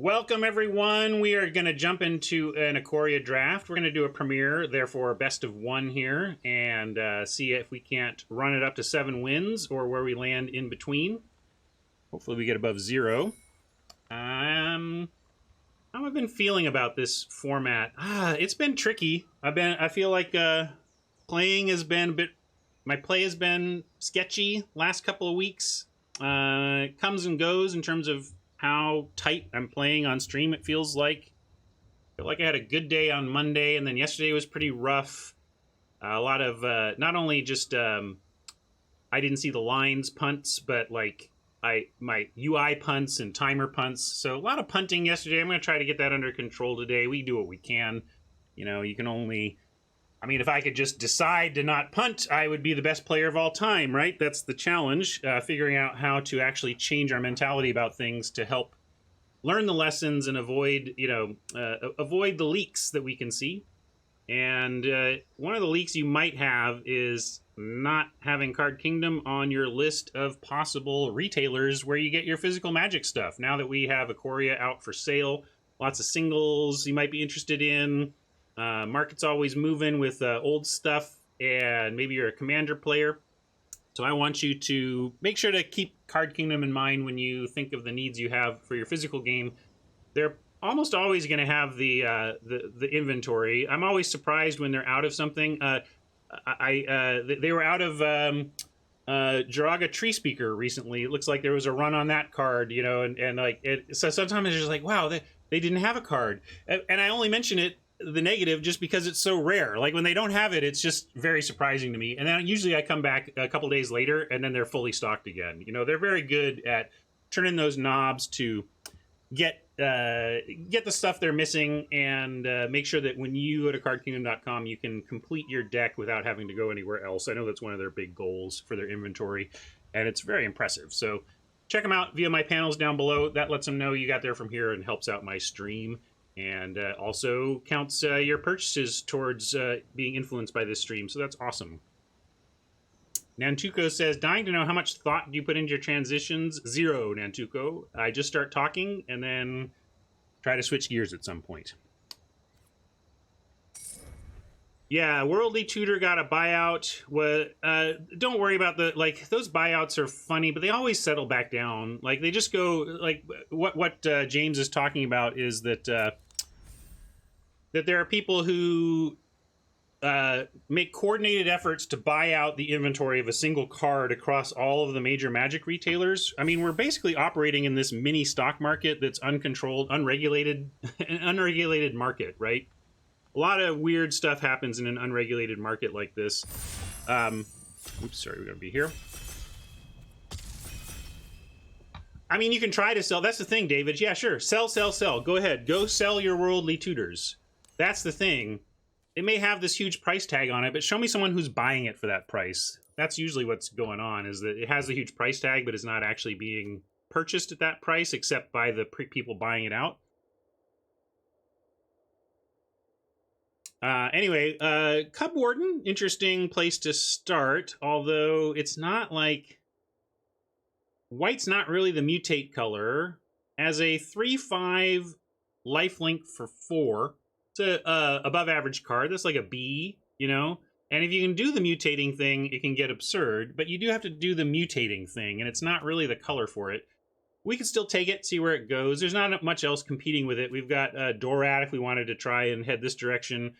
Welcome, everyone. We are going to jump into an Ikoria draft. We're going to do a premiere, therefore a best of one here, and see if we can't run it up to 7 wins or where we land in between. Hopefully we get above 0. How have I been feeling about this format? It's been tricky. I feel like playing has been a bit... My play has been sketchy last couple of weeks. It comes and goes in terms of how tight I'm playing on stream. It feels like I had a good day on Monday, and then yesterday was pretty rough. A lot of not only just I didn't see the lines punts, but like my UI punts and timer punts. So a lot of punting yesterday. I'm going to try to get that under control today. We do what we can. You know, you can only... I mean, if I could just decide to not punt, I would be the best player of all time, right? That's the challenge, figuring out how to actually change our mentality about things to help learn the lessons and avoid, avoid the leaks that we can see. And one of the leaks you might have is not having Card Kingdom on your list of possible retailers where you get your physical Magic stuff. Now that we have Ikoria out for sale, lots of singles you might be interested in. Market's always moving with old stuff, and maybe you're a Commander player. So I want you to make sure to keep Card Kingdom in mind when you think of the needs you have for your physical game. They're almost always going to have the inventory. I'm always surprised when they're out of something. They were out of Jiraga Tree Speaker recently. It looks like there was a run on that card, you know, and like it. So sometimes it's just like, wow, they didn't have a card, and I only mention it, the negative, just because it's so rare. Like when they don't have it, it's just very surprising to me. And then usually I come back a couple days later and then they're fully stocked again. You know, they're very good at turning those knobs to get the stuff they're missing, and make sure that when you go to cardkingdom.com, you can complete your deck without having to go anywhere else. I know that's one of their big goals for their inventory, and it's very impressive. So check them out via my panels down below. That lets them know you got there from here and helps out my stream. And also counts your purchases towards being influenced by this stream, so that's awesome. Nantuko says, dying to know how much thought do you put into your transitions? 0, Nantuko. I just start talking and then try to switch gears at some point. Yeah, Worldly Tutor got a buyout. Don't worry about those buyouts are funny, but they always settle back down. Like, they just go, like, what James is talking about is that that there are people who make coordinated efforts to buy out the inventory of a single card across all of the major Magic retailers. I mean, we're basically operating in this mini stock market that's uncontrolled, unregulated, an unregulated market, right? A lot of weird stuff happens in an unregulated market like this. Oops, sorry, we're going to be here. I mean, you can try to sell. That's the thing, David. Yeah, sure. Sell, sell, sell. Go ahead. Go sell your Worldly Tutors. That's the thing. It may have this huge price tag on it, but show me someone who's buying it for that price. That's usually what's going on, is that it has a huge price tag, but is not actually being purchased at that price, except by the people buying it out. Anyway, Cub Warden, interesting place to start, although it's not like... White's not really the mutate color. As a 3/5 lifelink for 4, it's a above average card. That's like a B, you know? And if you can do the mutating thing, it can get absurd, but you do have to do the mutating thing, and it's not really the color for it. We can still take it, see where it goes. There's not much else competing with it. We've got Dorat if we wanted to try and head this direction.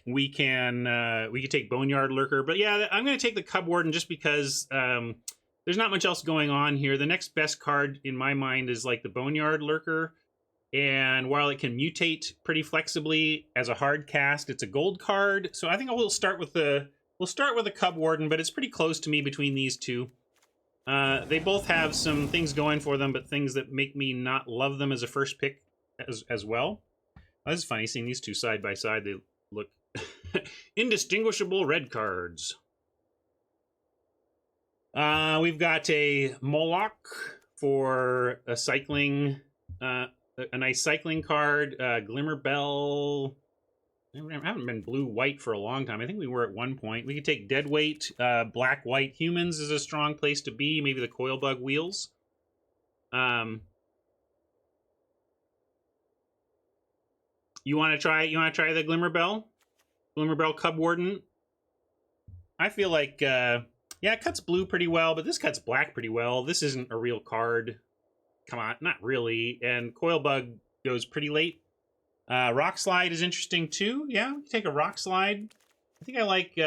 We could take Boneyard Lurker, but yeah, I'm going to take the Cub Warden just because there's not much else going on here. The next best card in my mind is like the Boneyard Lurker, and while it can mutate pretty flexibly as a hard cast, it's a gold card. So I think we'll start with the Cub Warden, but it's pretty close to me between these two. They both have some things going for them, but things that make me not love them as a first pick as well. This is funny, seeing these two side by side. They look indistinguishable red cards. We've got a Moloch for a cycling, a nice cycling card. Glimmer Bell. I haven't been blue-white for a long time. I think we were at one point. We could take Deadweight. Black-white humans is a strong place to be. Maybe the Coilbug Wheels. You want to try the Glimmerbell Cub Warden? I feel like yeah, it cuts blue pretty well, but this cuts black pretty well. This isn't a real card. Come on, not really. And Coilbug goes pretty late. Rock Slide is interesting too. Yeah, we can take a Rock Slide. I think I like...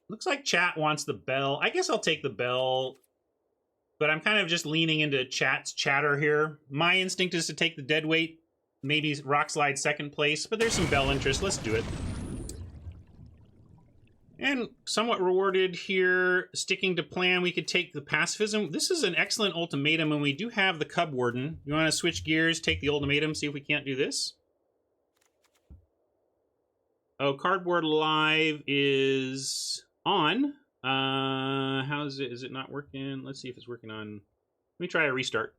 looks like chat wants the bell. I guess I'll take the bell, but I'm kind of just leaning into chat's chatter here. My instinct is to take the deadweight, maybe Rock Slide second place, but there's some bell interest. Let's do it. And somewhat rewarded here, sticking to plan, we could take the pacifism. This is an excellent ultimatum, and we do have the Cub Warden. You want to switch gears, take the ultimatum, see if we can't do this? Oh, Cardboard Live is on. How is it? Is it not working? Let's see if it's working on... Let me try a restart.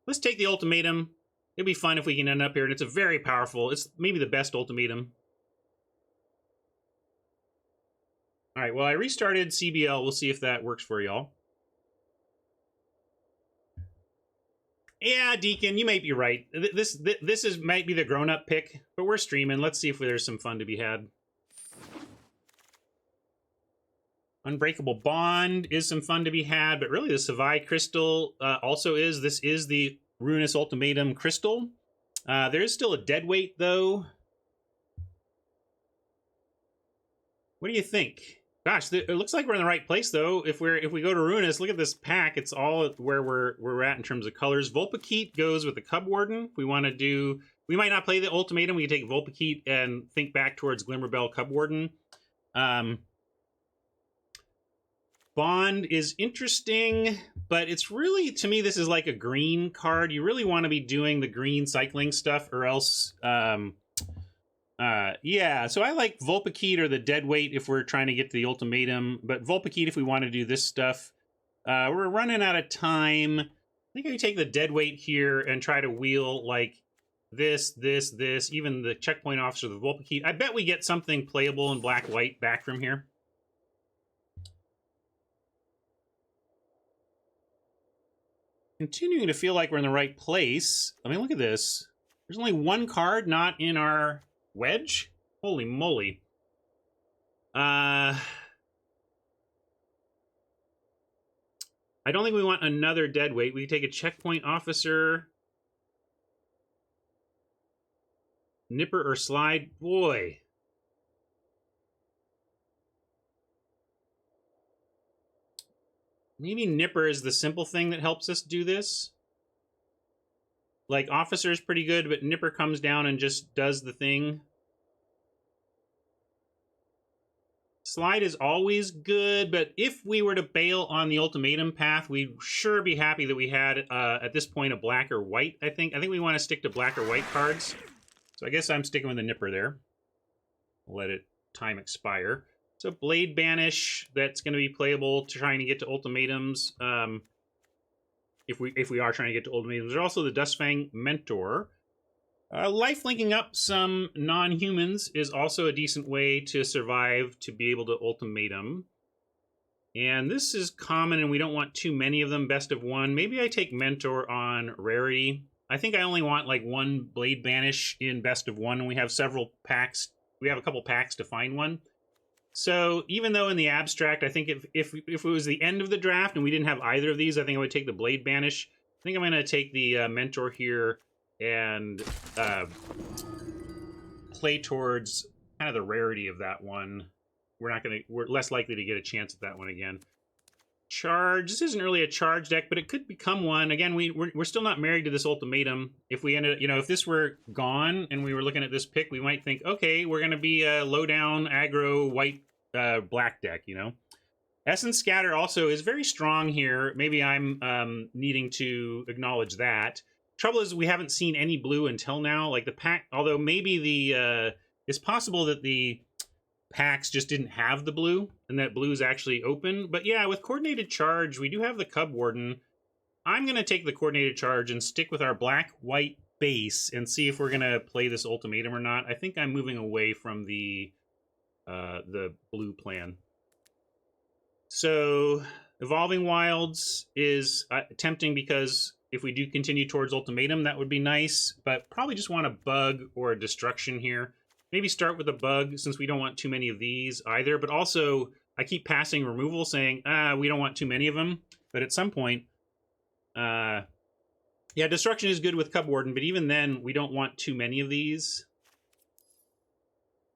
Let's take the ultimatum. It'd be fun if we can end up here, and it's a very powerful... It's maybe the best ultimatum. All right, well, I restarted CBL. We'll see if that works for y'all. Yeah, Deacon, you might be right. This might be the grown-up pick, but we're streaming. Let's see if there's some fun to be had. Unbreakable Bond is some fun to be had, but really the Savai Crystal also is. This is the Ruinous Ultimatum Crystal. There is still a deadweight, though. What do you think? Gosh, it looks like we're in the right place, though. If we go to Ruinous, look at this pack. It's all where we're at in terms of colors. Vulpikeet goes with the Cub Warden. If we want to do... We might not play the ultimatum. We can take Vulpikeet and think back towards Glimmerbell Cub Warden. Bond is interesting, but it's really, to me, this is like a green card. You really want to be doing the green cycling stuff, or else... yeah, so I like Vulpikeet or the Deadweight if we're trying to get to the ultimatum, but Vulpikeet if we want to do this stuff. We're running out of time. I think I can take the Deadweight here and try to wheel like this, even the Checkpoint Officer, the Vulpikeet. I bet we get something playable in black-white back from here. Continuing to feel like we're in the right place. I mean, look at this. There's only one card not in our... wedge? Holy moly. I don't think we want another deadweight. We can take a Checkpoint Officer. Nipper or Slide. Boy. Maybe Nipper is the simple thing that helps us do this. Like, Officer is pretty good, but Nipper comes down and just does the thing. Slide is always good, but if we were to bail on the ultimatum path, we'd sure be happy that we had, at this point, a black or white, I think. I think we want to stick to black or white cards. So I guess I'm sticking with the Nipper there. Let it time expire. So Blade Banish, that's going to be playable to trying to get to ultimatums. If we are trying to get to ultimatums. There's also the Dustfang Mentor. Life linking up some non-humans is also a decent way to survive, to be able to ultimatum. And this is common, and we don't want too many of them. Best of one. Maybe I take Mentor on rarity. I think I only want like one Blade Banish in best of one, and we have several packs. We have a couple packs to find one. So even though in the abstract, I think if it was the end of the draft and we didn't have either of these, I think I would take the Blade Banish. I think I'm going to take the Mentor here and play towards kind of the rarity of that one. We're less likely to get a chance at that one again. Charge. This isn't really a charge deck, but it could become one. Again, we're still not married to this ultimatum. If we ended, if this were gone and we were looking at this pick, we might think, okay, we're going to be a low down aggro white black deck. Essence Scatter also is very strong here. Maybe I'm needing to acknowledge that. Trouble is we haven't seen any blue until now. Like the pack, although maybe it's possible that the packs just didn't have the blue and that blue is actually open. But yeah, with Coordinated Charge, we do have the Cub Warden. I'm going to take the Coordinated Charge and stick with our black-white base and see if we're going to play this ultimatum or not. I think I'm moving away from the blue plan. So Evolving Wilds is tempting because if we do continue towards Ultimatum, that would be nice, but probably just want a bug or a destruction here. Maybe start with a bug since we don't want too many of these either, but also I keep passing removal saying, we don't want too many of them, but at some point, yeah, destruction is good with Cub Warden, but even then, we don't want too many of these.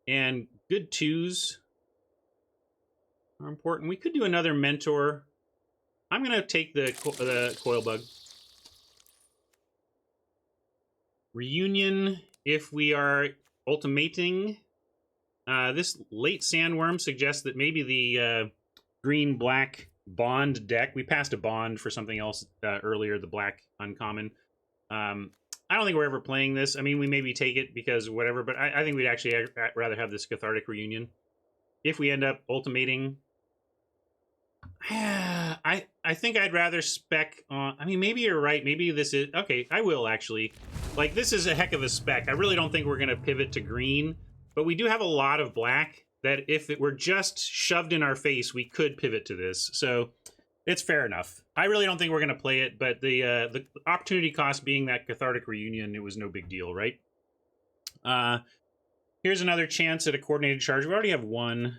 And good twos are important. We could do another Mentor. I'm going to take the Coil Bug. Reunion, if we are ultimating. This late Sandworm suggests that maybe the green-black Bond deck. We passed a Bond for something else earlier, the black uncommon. I don't think we're ever playing this. I mean, we maybe take it because whatever, but I think we'd actually rather have this Cathartic Reunion. If we end up ultimating, I think I'd rather spec on... I mean, maybe you're right. Maybe this is... Okay, I will actually. Like, this is a heck of a spec. I really don't think we're going to pivot to green, but we do have a lot of black that if it were just shoved in our face, we could pivot to this. So it's fair enough. I really don't think we're going to play it, but the opportunity cost being that Cathartic Reunion, it was no big deal, right? Here's another chance at a coordinated charge. We already have one.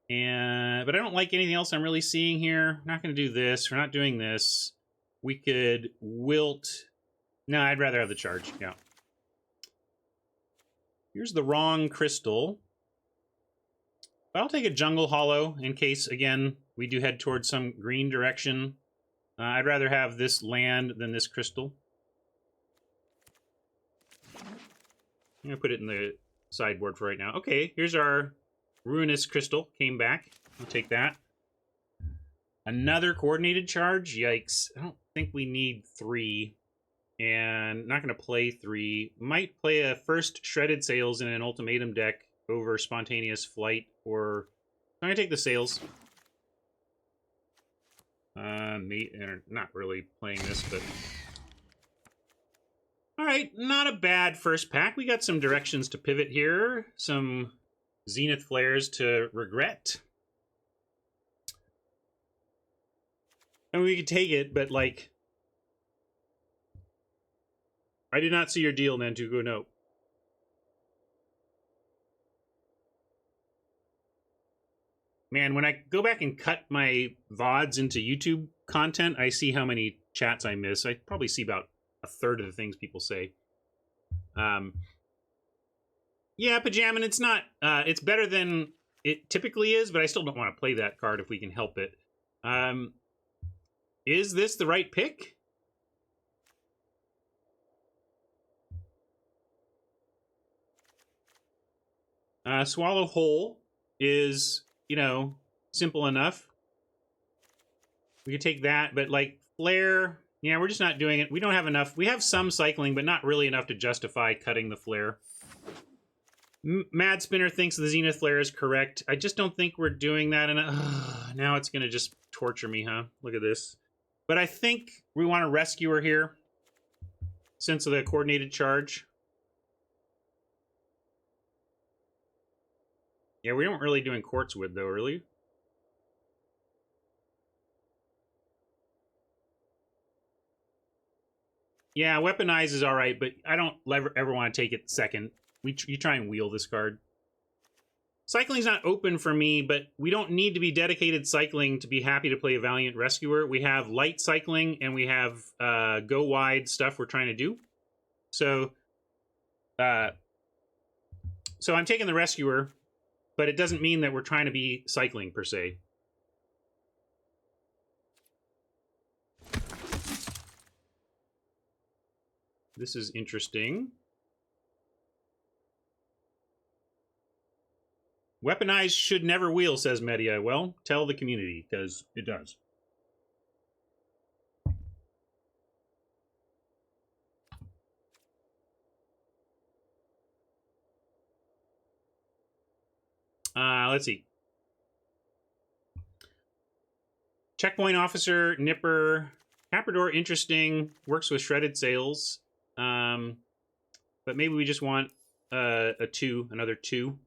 But I don't like anything else I'm really seeing here. We're not going to do this. We're not doing this. We could wilt. No, I'd rather have the charge. Yeah. Here's the wrong crystal. But I'll take a Jungle Hollow in case, again, we do head towards some green direction. I'd rather have this land than this crystal. I'm going to put it in the sideboard for right now. Okay, here's our Ruinous Crystal. Came back. I'll take that. Another coordinated charge? Yikes. I don't think we need 3. And not going to play 3. Might play a first Shredded Sails in an Ultimatum deck over Spontaneous Flight, or... I'm going to take the Sails. Not really playing this, but... Alright, not a bad first pack. We got some directions to pivot here. Some Zenith Flares to regret. I mean, we could take it, but, like... I did not see your deal, Nantuko, no. Man, when I go back and cut my VODs into YouTube content, I see how many chats I miss. I probably see about a third of the things people say. Yeah, Pajamin, it's not... it's better than it typically is, but I still don't want to play that card if we can help it. Is this the right pick? Swallow Whole is, you know, simple enough. We could take that, but, like, Flare... Yeah, we're just not doing it. We don't have enough. We have some cycling, but not really enough to justify cutting the Flare. Mad Spinner thinks the Zenith Flare is correct. I just don't think we're doing that. And now it's going to just torture me, huh? Look at this. But I think we want a Rescuer here, since of the coordinated charge. Yeah, we don't really doing Quartzwood, though, really. Yeah, Weaponize is all right, but I don't ever want to take it second. You try and wheel this card. Cycling's not open for me, but we don't need to be dedicated cycling to be happy to play a Valiant Rescuer. We have light cycling, and we have go wide stuff we're trying to do. So I'm taking the Rescuer, but it doesn't mean that we're trying to be cycling, per se. This is interesting. Weaponize should never wheel, says Media. Well, tell the community, because it does. Let's see. Checkpoint Officer, Nipper, Caprador, interesting. Works with Shredded Sails. But maybe we just want another 2.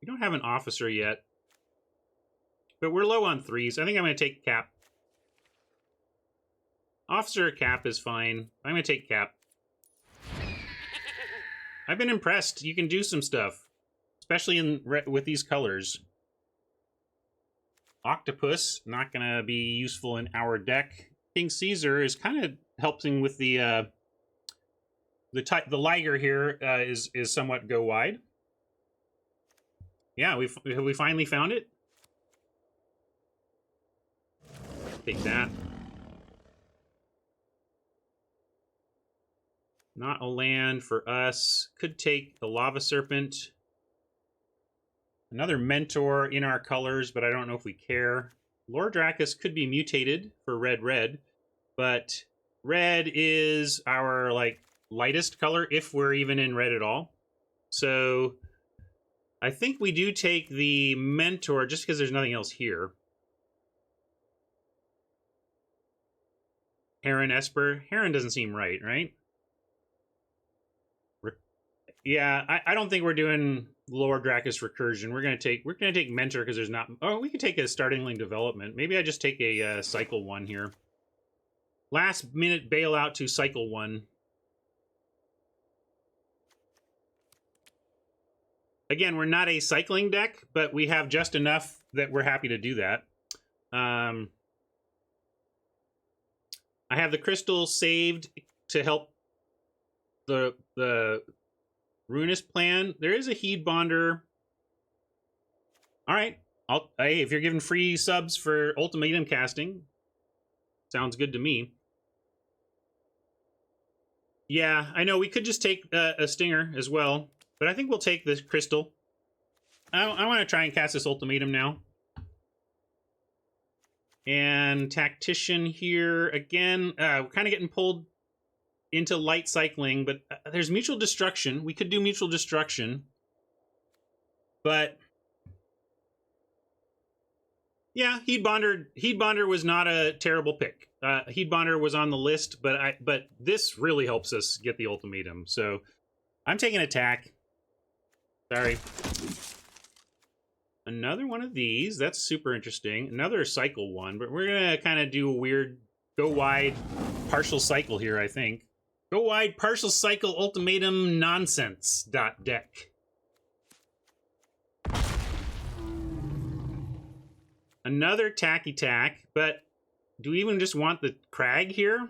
don't have an officer yet. But we're low on 3s. I think I'm going to take Cap. Officer or Cap is fine. I'm going to take Cap. I've been impressed. You can do some stuff. Especially with these colors. Octopus, not going to be useful in our deck. King Caesar is kind of helping with the Liger here is somewhat go wide. Yeah, have we finally found it? Take that. Not a land for us. Could take the Lava Serpent. Another Mentor in our colors, but I don't know if we care. Lord Dracus could be mutated for red, but red is our, like, lightest color, if we're even in red at all. So I think we do take the Mentor, just because there's nothing else here. Heron Esper. Heron doesn't seem right, right? Yeah, I don't think we're doing Lord Dracus Recursion. We're gonna take Mentor because there's not. Oh, we could take a Startling Development. Maybe I just take a Cycle 1 here. Last minute bailout to Cycle 1. Again, we're not a cycling deck, but we have just enough that we're happy to do that. I have the crystal saved to help the Ruinous plan. There is a Heed Bonder. All right. Hey, if you're giving free subs for Ultimatum casting, sounds good to me. Yeah, I know. We could just take a Stinger as well, but I think we'll take this crystal. I want to try and cast this Ultimatum now. And Tactician here again. We're kind of getting pulled into light cycling, but there's Mutual Destruction. We could do Mutual Destruction, but yeah, Heed Bonder was not a terrible pick. Heed Bonder was on the list, but this really helps us get the Ultimatum. So I'm taking Attack. Sorry. Another one of these. That's super interesting. Another Cycle 1, but we're gonna kind of do a weird go wide partial cycle here, I think. Go wide, partial cycle, ultimatum, nonsense. Deck. Another tacky tack, but do we even just want the Crag here?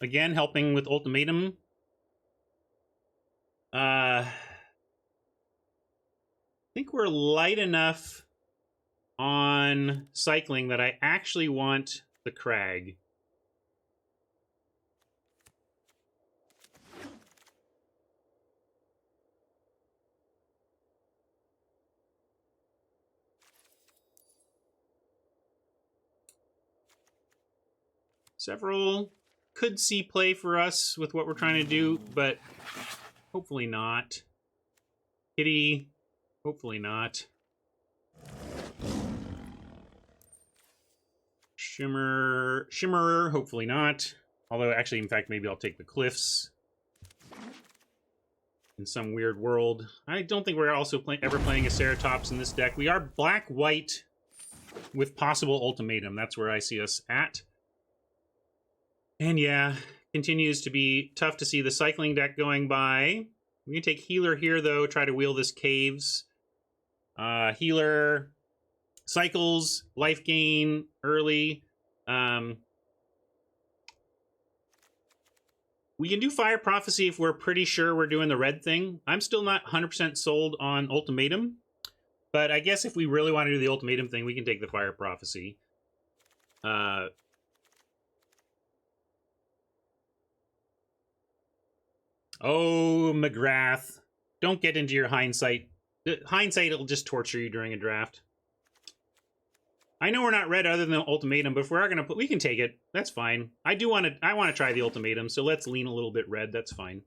Again, helping with ultimatum. I think we're light enough on cycling that I actually want the Crag. Several could see play for us with what we're trying to do, but hopefully not. Kitty, hopefully not. Shimmerer, hopefully not. Although, actually, in fact, maybe I'll take the Cliffs. In some weird world. I don't think we're also ever playing a Ceratops in this deck. We are black-white with possible ultimatum. That's where I see us at. And yeah, continues to be tough to see the cycling deck going by. We can take Healer here, though, try to wheel this Caves. Healer cycles, life gain early. We can do Fire Prophecy if we're pretty sure we're doing the red thing. I'm still not 100% sold on Ultimatum, but I guess if we really want to do the Ultimatum thing, we can take the Fire Prophecy. Oh, McGrath. Don't get into your hindsight. Hindsight will just torture you during a draft. I know we're not red other than Ultimatum, but if we are gonna we can take it. That's fine. I want to try the Ultimatum, so let's lean a little bit red. That's fine.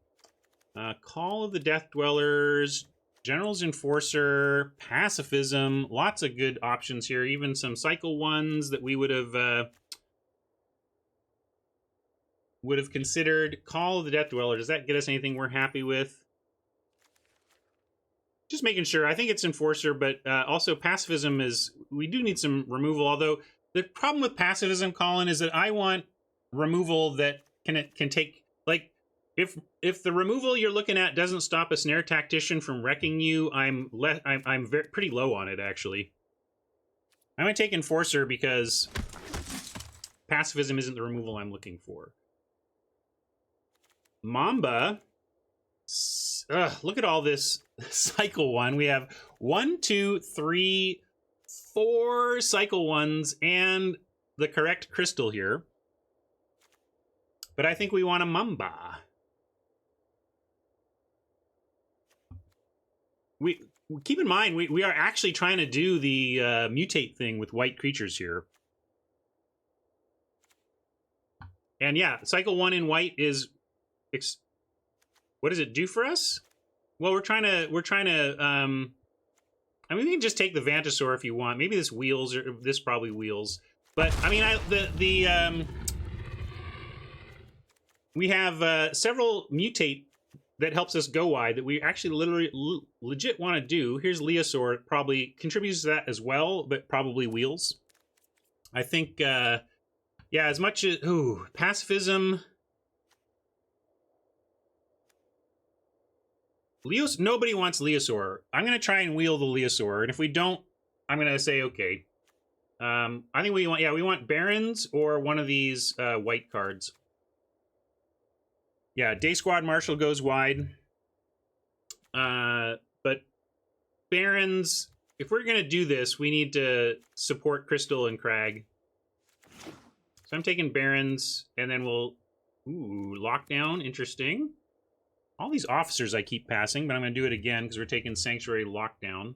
Call of the Death Dwellers, General's Enforcer, Pacifism. Lots of good options here. Even some Cycle ones that we would have considered. Call of the Death Dweller. Does that get us anything we're happy with? Just making sure. I think it's Enforcer, but also Pacifism is... We do need some removal, although the problem with Pacifism, Colin, is that I want removal that can take... Like, if the removal you're looking at doesn't stop a Snare Tactician from wrecking you, I'm pretty low on it, actually. I'm going to take Enforcer because Pacifism isn't the removal I'm looking for. Mamba... look at all this cycle one. We have 1, 2, 3, 4 cycle ones and the correct crystal here. But I think we want a Mamba. We keep in mind we are actually trying to do the mutate thing with white creatures here. And yeah, cycle 1 in white is what does it do for us? Well, we're trying to I mean, we can just take the Vantasaur if you want. Maybe this wheels, or this probably wheels. But I mean, we have several mutate that helps us go wide that we actually literally legit want to do. Here's Leosaur, probably contributes to that as well, but probably wheels. I think yeah, as much as Pacifism. Nobody wants Leosaur. I'm going to try and wheel the Leosaur, and if we don't, I'm going to say okay. I think we want Barons or one of these white cards. Yeah, Day Squad Marshal goes wide. But Barons, if we're going to do this, we need to support Crystal and Crag. So I'm taking Barons, and then we'll... Ooh, Lockdown, interesting. All these officers I keep passing, but I'm going to do it again because we're taking Sanctuary Lockdown.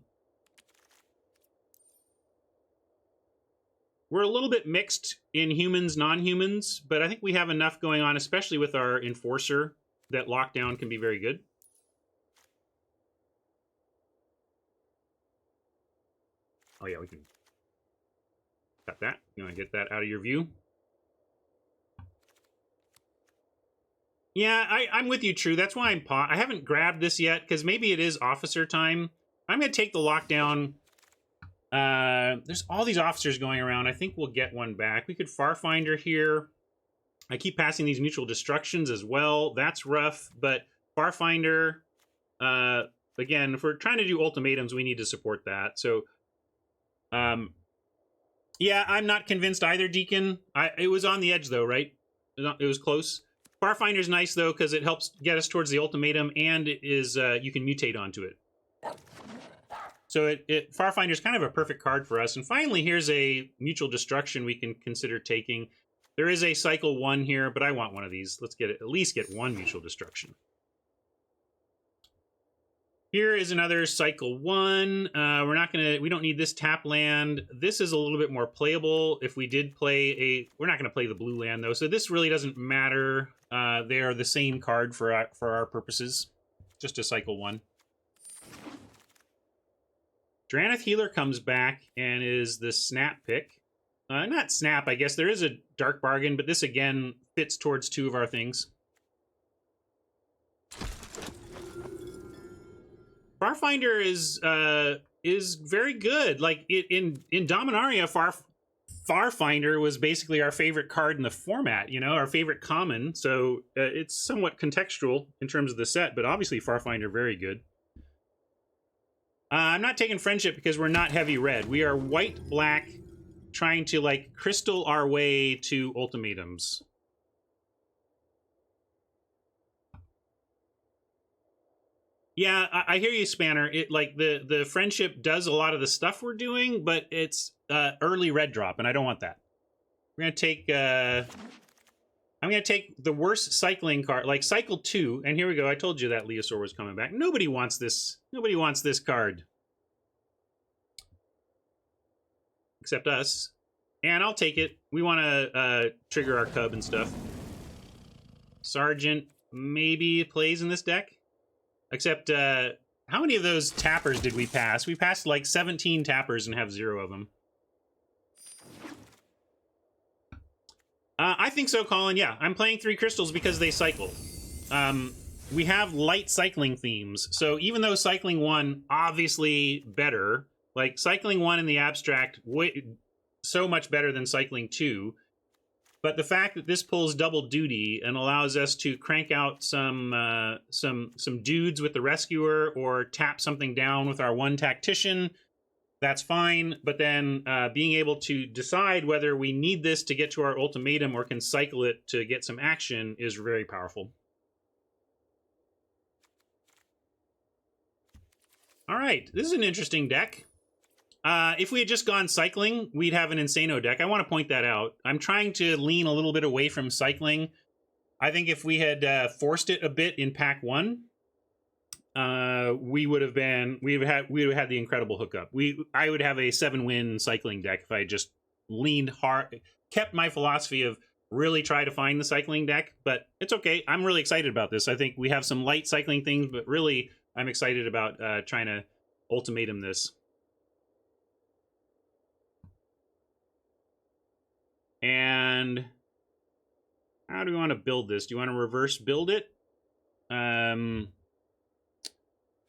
We're a little bit mixed in humans, non-humans, but I think we have enough going on, especially with our Enforcer, that Lockdown can be very good. Oh yeah, we can cut that. You want to get that out of your view? Yeah, I'm with you, True. That's why I haven't grabbed this yet, because maybe it is officer time. I'm going to take the Lockdown. There's all these officers going around. I think we'll get one back. We could Farfinder here. I keep passing these Mutual Destructions as well. That's rough, but Farfinder, again, if we're trying to do ultimatums, we need to support that. So, yeah, I'm not convinced either, Deacon. It was on the edge, though, right? It was close. Farfinder's nice, though, because it helps get us towards the ultimatum, and it is you can mutate onto it. So Farfinder's kind of a perfect card for us. And finally, here's a Mutual Destruction we can consider taking. There is a Cycle 1 here, but I want one of these. Let's get at least get one Mutual Destruction. Here is another Cycle 1. We don't need this tap land. This is a little bit more playable. If we did play we're not going to play the blue land, though, so this really doesn't matter. They are the same card for our purposes. Just a Cycle 1. Drannith Healer comes back and is the Snap pick. Not Snap, I guess. There is a Dark Bargain, but this, again, fits towards two of our things. Farfinder is very good. Like, in Dominaria, Farfinder was basically our favorite card in the format, you know, our favorite common. So it's somewhat contextual in terms of the set, but obviously Farfinder very good. I'm not taking Friendship because we're not heavy red. We are white-black, trying to, like, crystal our way to ultimatums. Yeah, I hear you, Spanner. The Friendship does a lot of the stuff we're doing, but it's early red drop, and I don't want that. We're gonna take I'm gonna take the worst cycling card, like Cycle 2, and here we go. I told you that Leosaur was coming back. Nobody wants this. Nobody wants this card. Except us. And I'll take it. We want to trigger our cub and stuff. Sergeant maybe plays in this deck. Except, how many of those tappers did we pass? We passed like 17 tappers and have 0 of them. I think so, Colin. Yeah, I'm playing 3 crystals because they cycle. we have light cycling themes. So even though cycling 1 obviously better, like cycling 1 in the abstract so much better than cycling 2, but the fact that this pulls double duty and allows us to crank out some dudes with the rescuer or tap something down with our 1 tactician, that's fine. But then being able to decide whether we need this to get to our ultimatum or can cycle it to get some action is very powerful. All right, this is an interesting deck. If we had just gone cycling, we'd have an Insano deck. I want to point that out. I'm trying to lean a little bit away from cycling. I think if we had forced it a bit in pack 1, we would have had the incredible hookup. I would have a 7-win cycling deck if I just leaned hard, kept my philosophy of really try to find the cycling deck. But it's okay. I'm really excited about this. I think we have some light cycling things, but really I'm excited about trying to ultimatum this. And how do we want to build this? Do you want to reverse build it?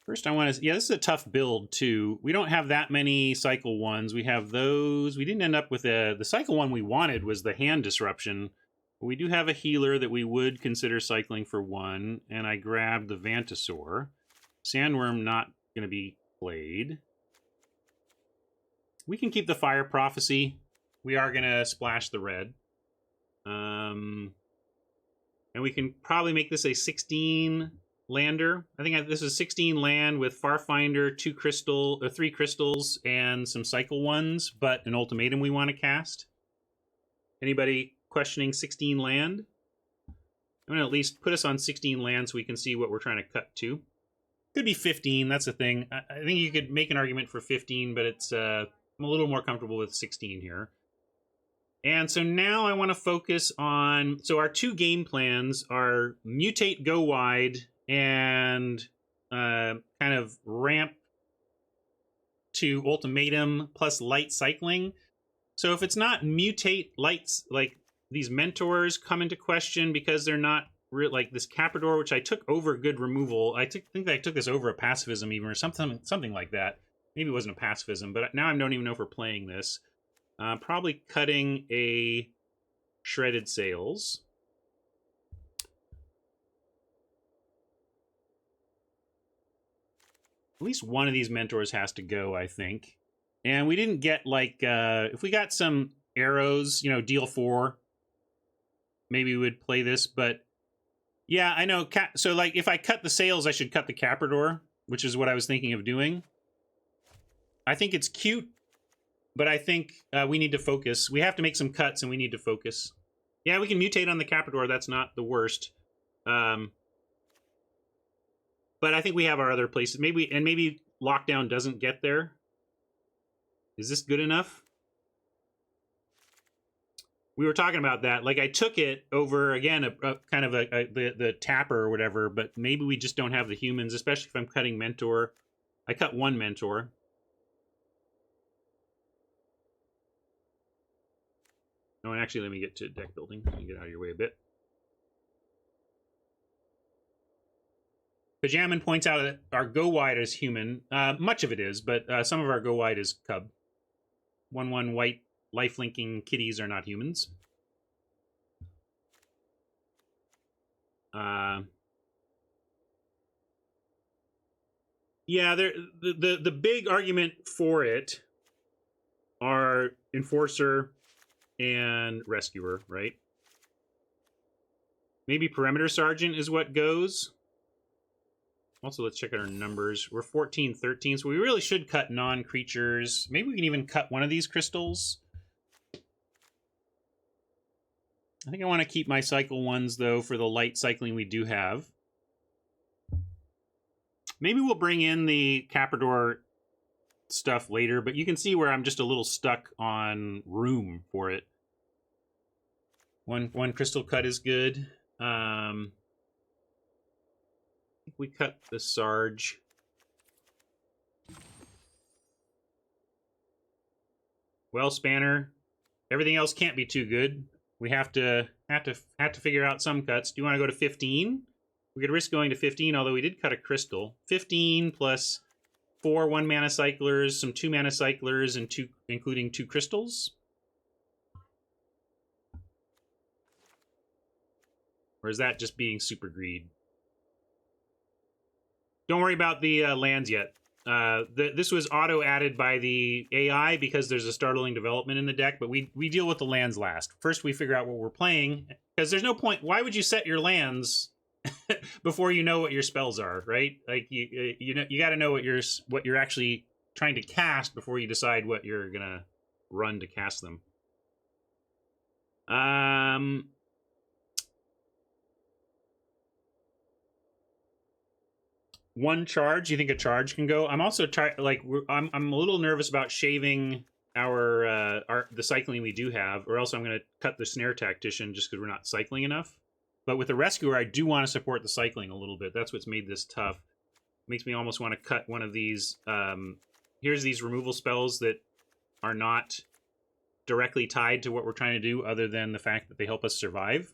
First I want to... Yeah, this is a tough build, too. We don't have that many cycle 1s. We have those. We didn't end up with the cycle 1 we wanted was the hand disruption. But we do have a healer that we would consider cycling for 1. And I grabbed the Vantasaur. Sandworm not going to be played. We can keep the Fire Prophecy. We are going to splash the red. And we can probably make this a 16 lander. I think this is 16 land with Farfinder, 3 crystals, and some cycle 1s, but an ultimatum we want to cast. Anybody questioning 16 land? I'm going to at least put us on 16 land so we can see what we're trying to cut to. Could be 15, that's the thing. I think you could make an argument for 15, but it's I'm a little more comfortable with 16 here. And so now I want to focus on... So our 2 game plans are mutate, go wide, and kind of ramp to ultimatum plus light cycling. So if it's not mutate lights, like these mentors come into question because they're not real, like this Caprador, which I took over good removal. I think I took this over a pacifism even, or something like that. Maybe it wasn't a pacifism, but now I don't even know if we're playing this. Probably cutting a Shredded Sails. At least one of these mentors has to go, I think. And we didn't get, like, if we got some arrows, you know, deal 4, maybe we would play this. But, yeah, I know. So, like, if I cut the sails, I should cut the Caprador, which is what I was thinking of doing. I think it's cute. But I think we need to focus. We have to make some cuts, and we need to focus. Yeah, we can mutate on the Caprador. That's not the worst. But I think we have our other places. Maybe Lockdown doesn't get there. Is this good enough? We were talking about that. Like, I took it over, again, kind of the tapper or whatever, but maybe we just don't have the humans, especially if I'm cutting Mentor. I cut 1 Mentor. Oh, and actually, let me get to deck building. Let me get out of your way a bit. Pajaman points out that our go wide is human. Much of it is, but some of our go wide is cub. 1/1 white life-linking kitties are not humans. Yeah, the big argument for it are Enforcer and Rescuer, right? Maybe Perimeter Sergeant is what goes. Also, let's check out our numbers. We're 14, 13, so we really should cut non-creatures. Maybe we can even cut one of these crystals. I think I want to keep my cycle 1s, though, for the light cycling we do have. Maybe we'll bring in the Caprador stuff later, but you can see where I'm just a little stuck on room for it. One crystal cut is good. I think we cut the Sarge. Well, Spanner. Everything else can't be too good. We have to figure out some cuts. Do you want to go to 15? We could risk going to 15, although we did cut a crystal. 15 plus 4 1-mana cyclers, some 2-mana cyclers, and including 2 crystals. Or is that just being super greed? Don't worry about the lands yet. This was auto-added by the AI because there's a startling development in the deck, but we deal with the lands last. First, we figure out what we're playing, because there's no point. Why would you set your lands before you know what your spells are, right? Like you got to know what you're actually trying to cast before you decide what you're gonna run to cast them. One charge. You think a charge can go? I'm also I'm a little nervous about shaving the cycling we do have, or else I'm going to cut the snare tactician just because we're not cycling enough. But with the rescuer, I do want to support the cycling a little bit. That's what's made this tough. Makes me almost want to cut one of these. Here's these removal spells that are not directly tied to what we're trying to do, other than the fact that they help us survive.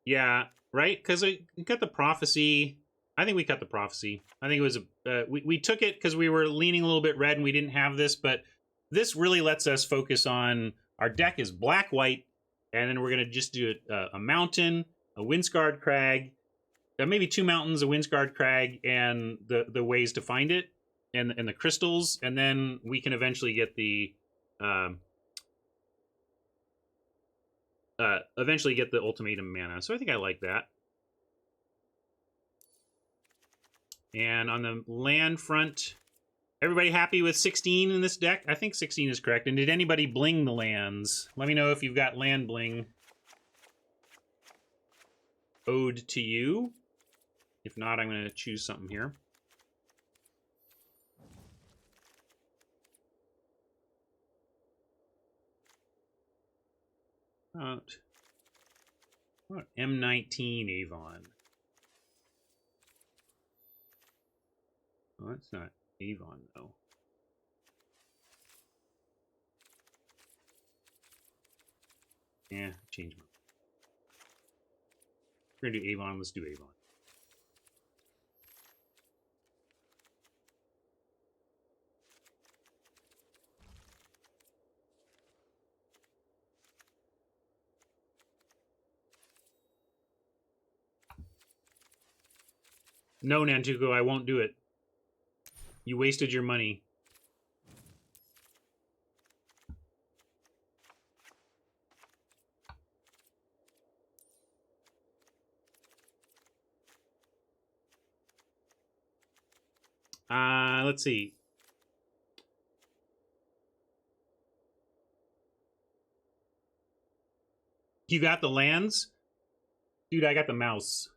Yeah, right? Because we cut the prophecy. I think we cut the prophecy. I think it was we took it because we were leaning a little bit red and we didn't have this, but this really lets us focus on our deck is black-white, and then we're going to just do a mountain, a windscarred crag, maybe 2 mountains, a windscarred crag, and the ways to find it, and the crystals, and then we can eventually get the ultimatum mana. So I think I like that. And on the land front, everybody happy with 16 in this deck? I think 16 is correct. And did anybody bling the lands? Let me know if you've got land bling. Ode to you. If not, I'm going to choose something here. What M19 Avon? Oh, that's not Avon, though. Yeah, change my. We're gonna do Avon. Let's do Avon. No, Nantuko, I won't do it. You wasted your money. Let's see. You got the lands? Dude, I got the mouse.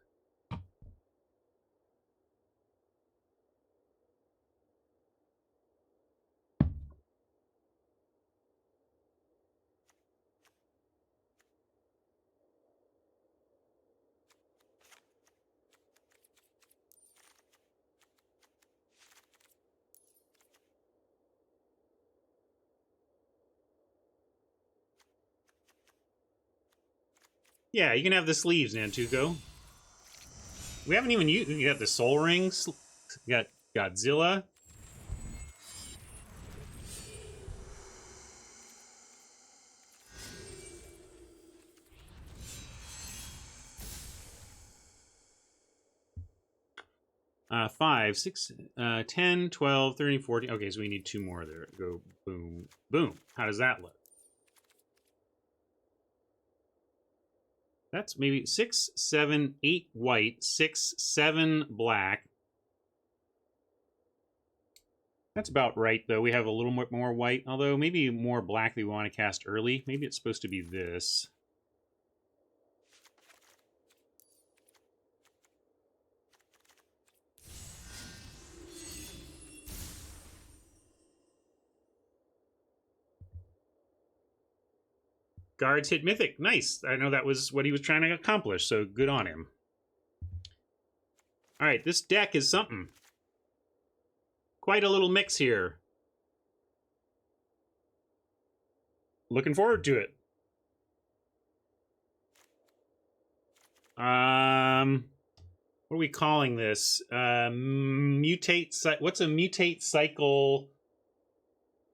Yeah, you can have the sleeves, Nantuko. We haven't even used. You got the Soul Rings. You got Godzilla. 5, 6, 10, 12, 13, 14. Okay, so we need 2 more there. Go boom, boom. How does that look? That's maybe 6, 7, 8 white, 6, 7 black. That's about right, though. We have a little bit more white, although maybe more black we want to cast early. Maybe it's supposed to be this. Guards hit Mythic. Nice. I know that was what he was trying to accomplish, so good on him. All right, this deck is something. Quite a little mix here. Looking forward to it. What are we calling this? What's a mutate cycle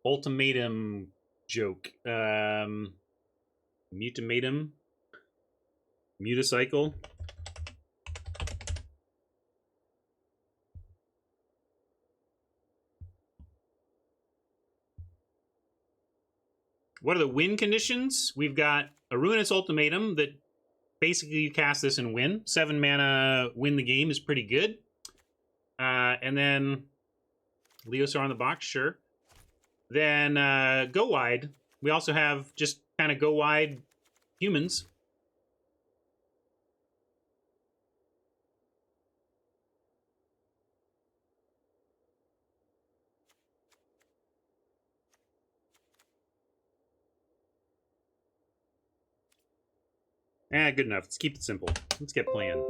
ultimatum joke? Mutacycle. What are the win conditions? We've got a Ruinous Ultimatum that basically you cast this and win. 7 mana, win the game is pretty good. And then Leosar on the box, sure. Then go wide. We also have just kind of go wide humans. Good enough. Let's keep it simple. Let's get playing.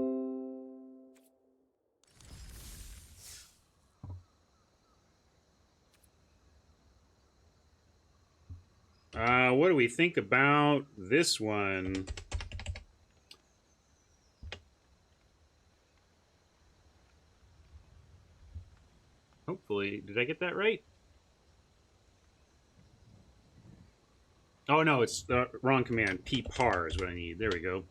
What do we think about this one? Hopefully, did I get that right? Oh no, it's the wrong command. P par is what I need. There we go.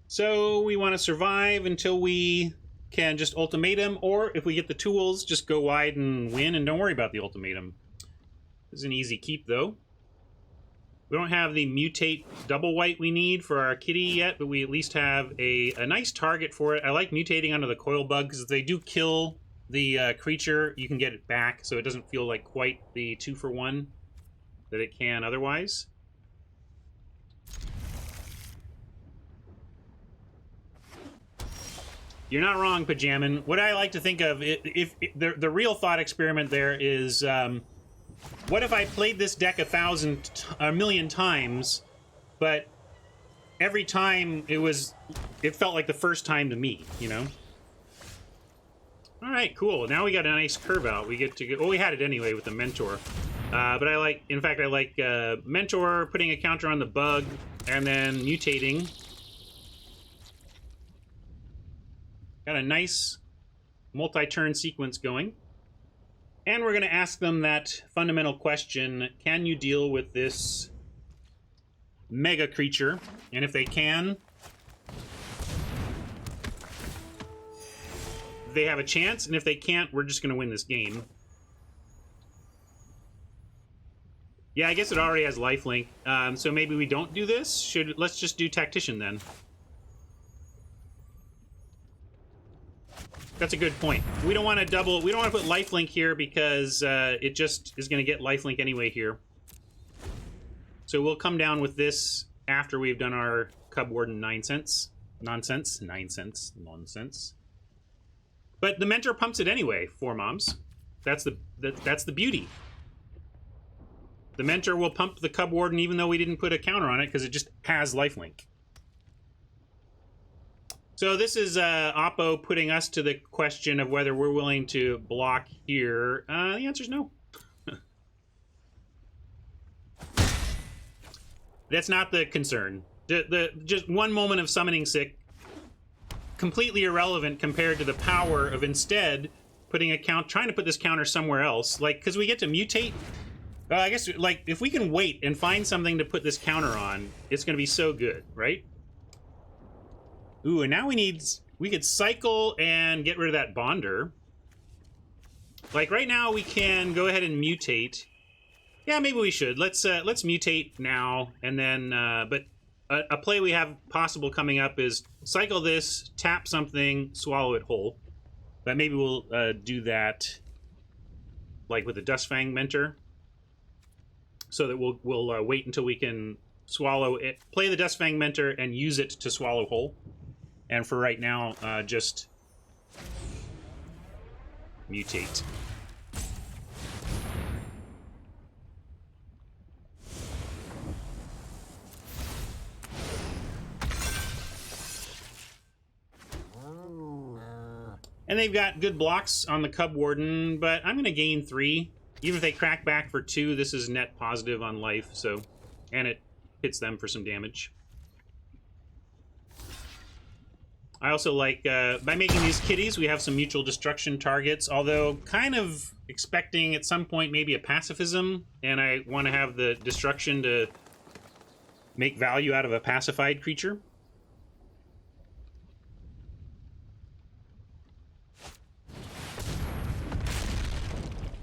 So we want to survive until we can just ultimatum, or if we get the tools, just go wide and win, and don't worry about the ultimatum. This is an easy keep, though. We don't have the mutate double white we need for our kitty yet, but we at least have a nice target for it. I like mutating onto the coil bug, because if they do kill the creature, you can get it back, so it doesn't feel like quite the 2-for-1 that it can otherwise. You're not wrong, Pajamin. What I like to think of, if the real thought experiment there is, what if I played this deck a million times, but every time it felt like the first time to me, you know? All right, cool. Now we got a nice curve out. We get to go. Well, we had it anyway with the Mentor, but I like Mentor, putting a counter on the bug, and then mutating. Got a nice multi-turn sequence going. And we're going to ask them that fundamental question, can you deal with this mega creature? And if they can, they have a chance. And if they can't, we're just going to win this game. Yeah, I guess it already has lifelink. So maybe we don't do this? Let's just do Tactician then. That's a good point. We don't want to put lifelink here because it just is going to get lifelink anyway here. So we'll come down with this after we've done our Cub Warden nonsense. But the Mentor pumps it anyway, 4 moms. That's the beauty. The Mentor will pump the Cub Warden even though we didn't put a counter on it because it just has lifelink. So this is Oppo putting us to the question of whether we're willing to block here. The answer is no. That's not the concern. Just one moment of summoning sick, completely irrelevant compared to the power of instead putting trying to put this counter somewhere else. Like, because we get to mutate. I guess, like, if we can wait and find something to put this counter on, it's going to be so good, right? Ooh, and now we could cycle and get rid of that Bonder. Like, right now we can go ahead and mutate. Yeah, maybe we should. Let's mutate now, and then, but a play we have possible coming up is cycle this, tap something, swallow it whole. But maybe we'll do that, like, with the Dustfang Mentor. so that we'll wait until we can swallow it, play the Dustfang Mentor, and use it to swallow whole. And for right now, just mutate. And they've got good blocks on the Cub Warden, but I'm going to gain 3. Even if they crack back for 2, this is net positive on life, so... And it hits them for some damage. I also like, by making these kitties, we have some mutual destruction targets, although kind of expecting at some point maybe a pacifism, and I want to have the destruction to make value out of a pacified creature.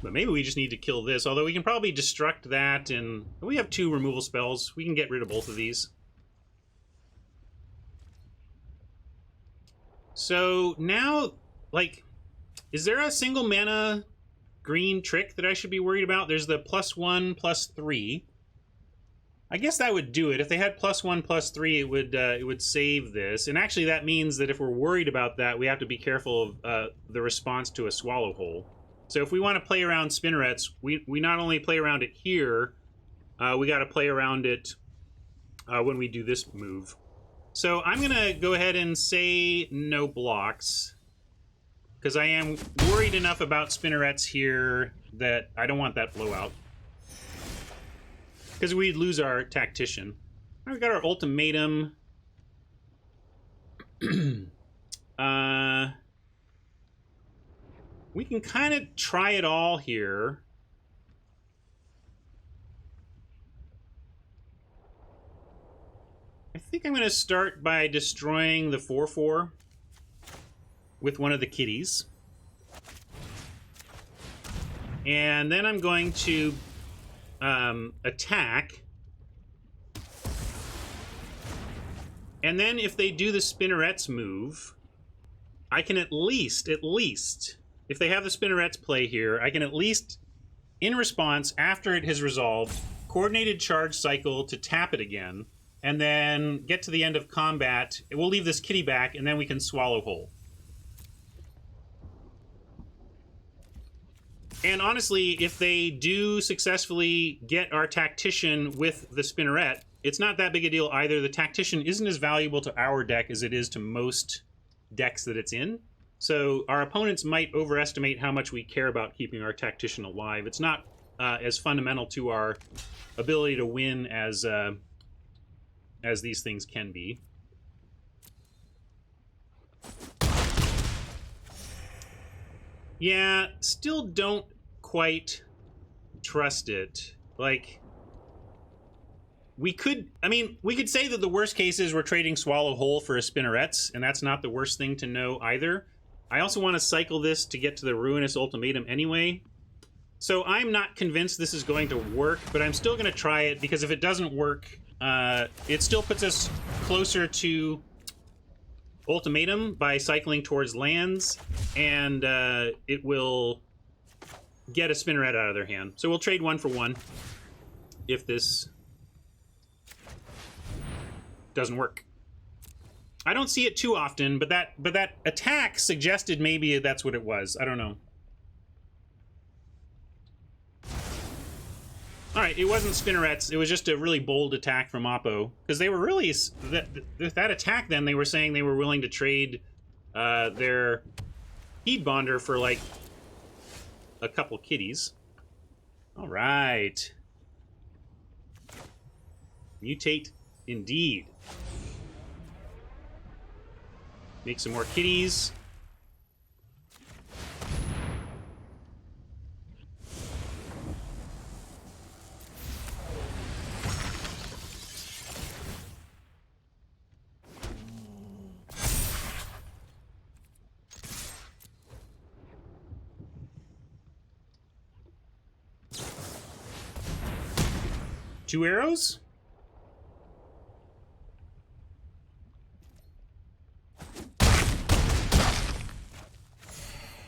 But maybe we just need to kill this, although we can probably destruct that, and we have 2 removal spells. We can get rid of both of these. So now, like, is there a single mana green trick that I should be worried about? There's the +1/+3. I guess that would do it. If they had +1/+3, it would save this. And actually that means that if we're worried about that, we have to be careful of the response to a Swallow Hole. So if we want to play around spinnerets, we not only play around it here, we got to play around it when we do this move. So I'm going to go ahead and say no blocks, because I am worried enough about spinnerets here that I don't want that blowout. Because we'd lose our tactician. We've got our ultimatum. We can kind of try it all here. I think I'm going to start by destroying the 4/4 with one of the kitties. And then I'm going to attack. And then if they do the spinnerets move, I can at least, if they have the spinnerets play here, I can at least, in response, after it has resolved, coordinated charge cycle to tap it again, and then get to the end of combat. We'll leave this kitty back, and then we can swallow whole. And honestly, if they do successfully get our tactician with the spinneret, it's not that big a deal either. The tactician isn't as valuable to our deck as it is to most decks that it's in. So our opponents might overestimate how much we care about keeping our tactician alive. It's not as fundamental to our ability to win as these things can be. Yeah, still don't quite trust it. Like, we could say that the worst case is we're trading Swallow Whole for a Spinnerets, and that's not the worst thing to know either. I also want to cycle this to get to the Ruinous Ultimatum anyway. So I'm not convinced this is going to work, but I'm still going to try it, because if it doesn't work, it still puts us closer to Ultimatum by cycling towards lands, and it will get a Spinneret out of their hand. So we'll trade 1 for 1 if this doesn't work. I don't see it too often, but that attack suggested maybe that's what it was. I don't know. All right, it wasn't Spinnerets. It was just a really bold attack from Oppo, because they were really that attack. Then they were saying they were willing to trade their Heed Bonder for like a couple kitties. All right, mutate indeed. Make some more kitties. Two arrows?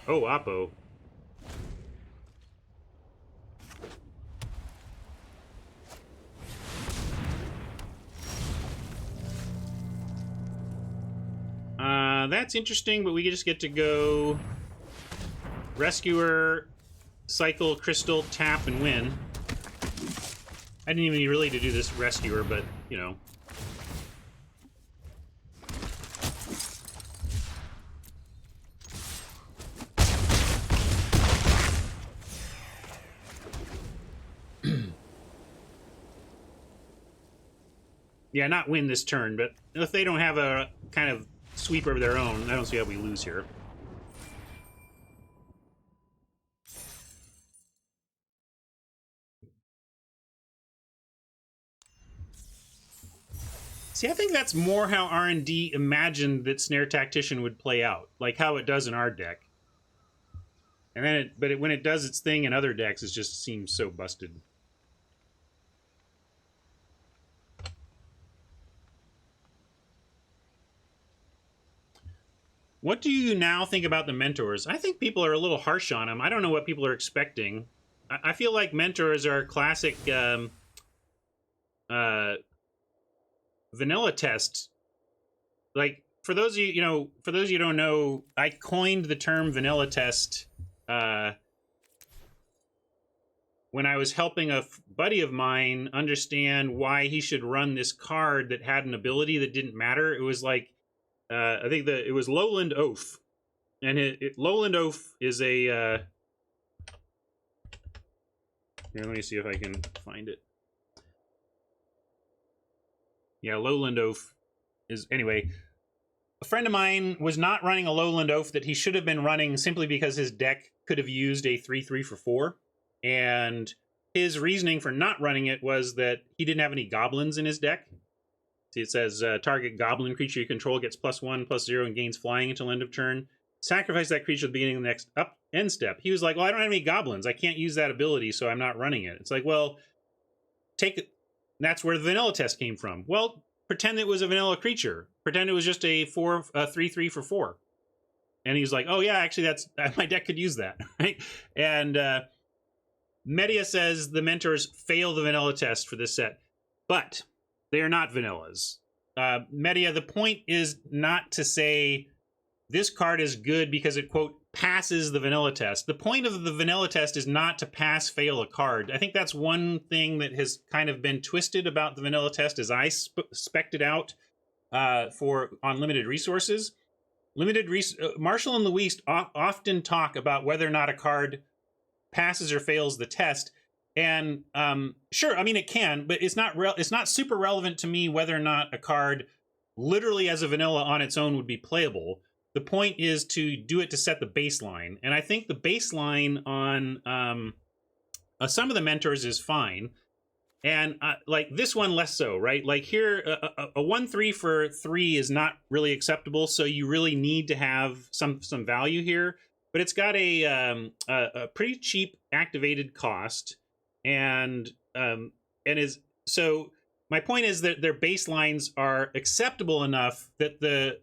Oh, Oppo. That's interesting, but we just get to go Rescuer, Cycle, Crystal, tap, and win. I didn't even really to do this Rescuer, but, you know. Yeah, not win this turn, but if they don't have a kind of sweeper of their own, I don't see how we lose here. See, I think that's more how R&D imagined that Snare Tactician would play out, like how it does in our deck. And then, when it does its thing in other decks, it just seems so busted. What do you now think about the mentors? I think people are a little harsh on them. I don't know what people are expecting. I feel like mentors are classic vanilla test. Like, for those of you, for those of you who don't know, I coined the term vanilla test when I was helping a buddy of mine understand why he should run this card that had an ability that didn't matter. It was like, I think it was Lowland Oaf. And Lowland Oaf is a... here, let me see if I can find it. Yeah, Lowland Oaf is... Anyway, a friend of mine was not running a Lowland Oaf that he should have been running simply because his deck could have used a 3/3 for 4. And his reasoning for not running it was that he didn't have any goblins in his deck. See, it says, target goblin creature you control gets +1/+0 and gains flying until end of turn. Sacrifice that creature at the beginning of the next end step. He was like, well, I don't have any goblins. I can't use that ability, so I'm not running it. It's like, well, take it. That's where the vanilla test came from. Well, pretend it was a vanilla creature. Pretend it was just a 3/3 for 4. And he's like, oh, yeah, actually, my deck could use that. Right? And Media says the mentors fail the vanilla test for this set. But they are not vanillas. Media, the point is not to say this card is good because it, quote, passes the vanilla test. The point of the vanilla test is not to fail a card. I think that's one thing that has kind of been twisted about the vanilla test as I spec'd it out on limited resources. Marshall and Luis often talk about whether or not a card passes or fails the test. And sure, I mean, it can, but it's not super relevant to me whether or not a card literally as a vanilla on its own would be playable. The point is to do it to set the baseline. And I think the baseline on some of the mentors is fine. And like this one less so, right? Like here, a 1/3 for 3 is not really acceptable. So you really need to have some value here. But it's got a pretty cheap activated cost. And is so my point is that their baselines are acceptable enough that the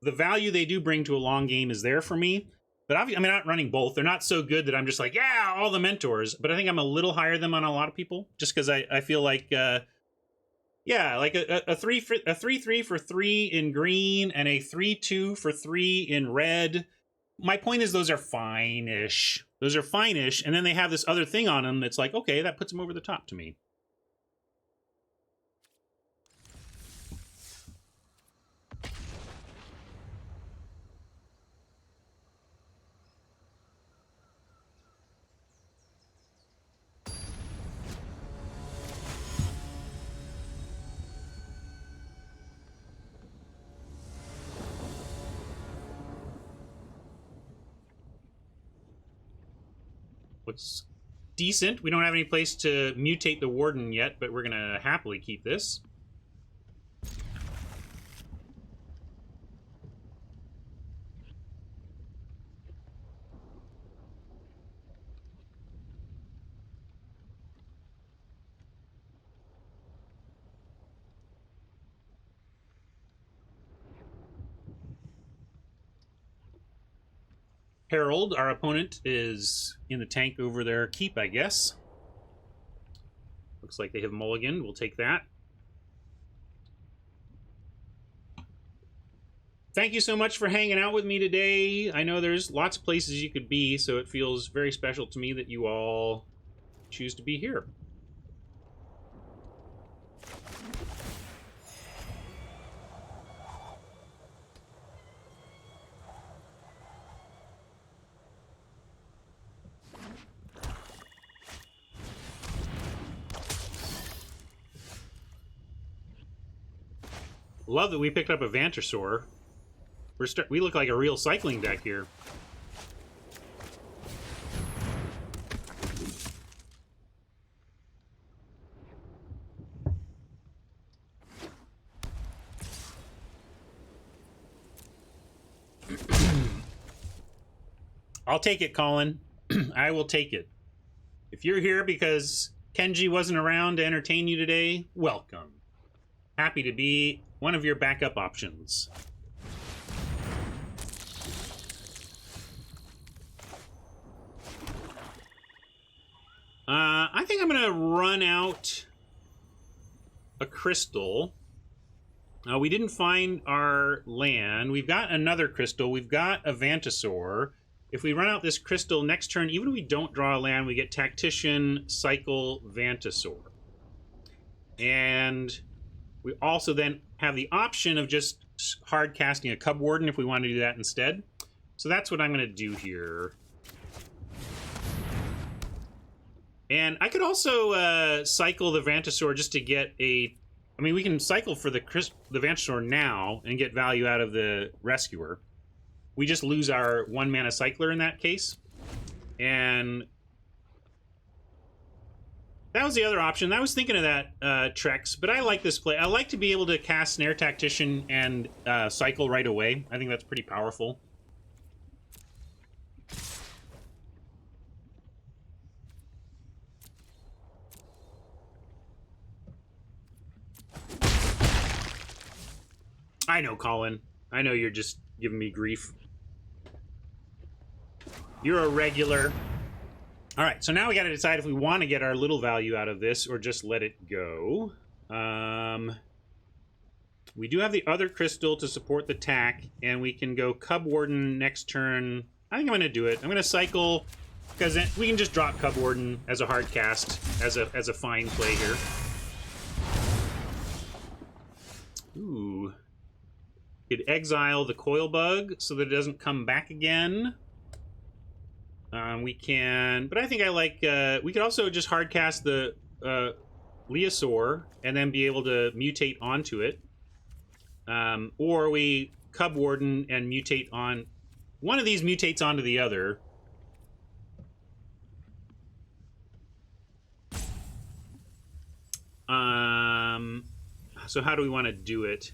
value they do bring to a long game is there for me. But obviously, I'm not running both. They're not so good that I'm just like, yeah, all the mentors. But I think I'm a little higher than on a lot of people, just because I feel like, yeah, like a 3/3 for 3 in green and a 3/2 for 3 in red. My point is those are fine-ish. Those are fine-ish, and then they have this other thing on them that's like, okay, that puts them over the top to me. What's decent. We don't have any place to mutate the Warden yet, but we're going to happily keep this. Herald, our opponent, is in the tank over their keep, I guess. Looks like they have mulligan. We'll take that. thank you so much for hanging out with me today. I know there's lots of places you could be, so it feels very special to me that you all choose to be here. Love that we picked up a Vantasaur. We look like a real cycling deck here. I'll take it, Colin. I will take it. If you're here because Kenji wasn't around to entertain you today, welcome. Happy to be one of your backup options. I think I'm going to run out a crystal. We didn't find our land. We've got another crystal. We've got a Vantasaur. If we run out this crystal next turn, even if we don't draw a land, we get Tactician, Cycle, Vantasaur. And we also then have the option of just hard casting a Cub Warden if we want to do that instead. So that's what I'm going to do here. And I could also cycle the Vantasaur just to get a... I mean, we can cycle for the Vantasaur now and get value out of the Rescuer. We just lose our 1-mana Cycler in that case. And that was the other option. I was thinking of that, Trex, but I like this play. I like to be able to cast Snare Tactician and cycle right away. I think that's pretty powerful. I know, Colin. I know you're just giving me grief. You're a regular. All right, so now we got to decide if we want to get our little value out of this or just let it go. We do have the other crystal to support the tack, and we can go Cub Warden next turn. I think I'm going to do it. I'm going to cycle, because then we can just drop Cub Warden as a hard cast, as a fine play here. Ooh. Could exile the Coil Bug so that it doesn't come back again. We can, but I think I like, we could also just hard cast the Leosaur and then be able to mutate onto it. Or we Cub Warden and mutate on, one of these mutates onto the other. So how do we want to do it?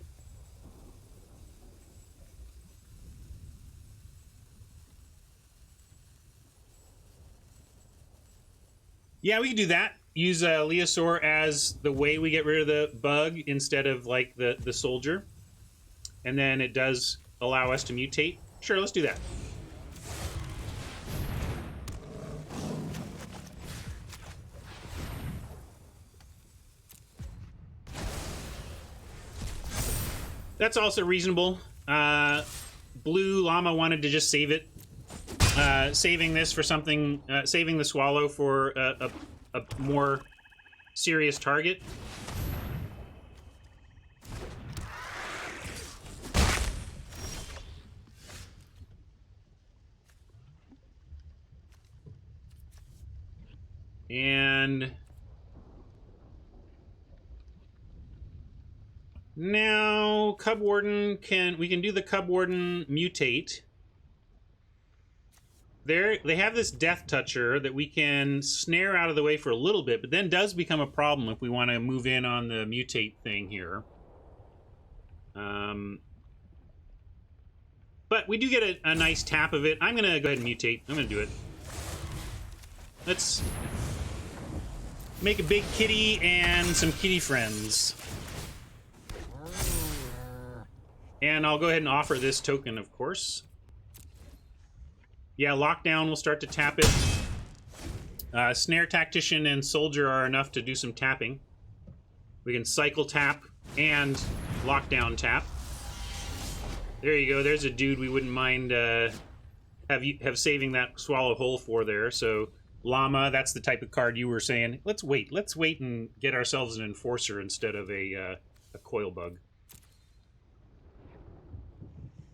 Yeah, we can do that. Use Leosaur as the way we get rid of the bug instead of, like, the soldier. And then it does allow us to mutate. Sure, let's do that. That's also reasonable. Blue Llama wanted to just save it. Saving this for something, saving the Swallow for a more serious target. And now Cub Warden we can do the Cub Warden mutate. They have this Death Toucher that we can snare out of the way for a little bit, but then does become a problem if we want to move in on the mutate thing here. But we do get a nice tap of it. I'm going to go ahead and mutate. I'm going to do it. Let's make a big kitty and some kitty friends. And I'll go ahead and offer this token, of course. Yeah, Lockdown will start to tap it. Snare Tactician and Soldier are enough to do some tapping. We can Cycle tap and Lockdown tap. There you go. There's a dude we wouldn't mind have saving that swallow whole for there. So llama, that's the type of card you were saying. Let's wait and get ourselves an enforcer instead of a coil bug.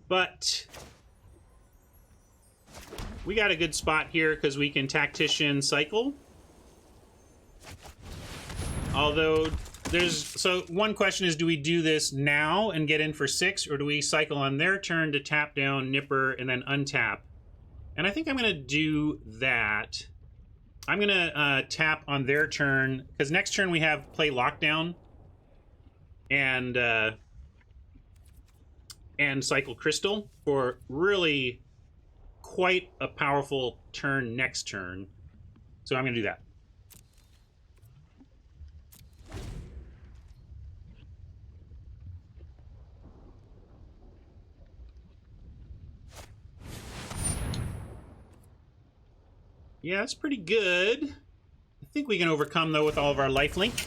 But we got a good spot here because we can tactician cycle. Although so one question is, do we do this now and get in for 6, or do we cycle on their turn to tap down Nipper and then untap? And I think I'm going to do that. I'm going to tap on their turn, because next turn we have play Lockdown and cycle Crystal for really quite a powerful turn next turn. So I'm going to do that. Yeah, that's pretty good. I think we can overcome, though, with all of our lifelink.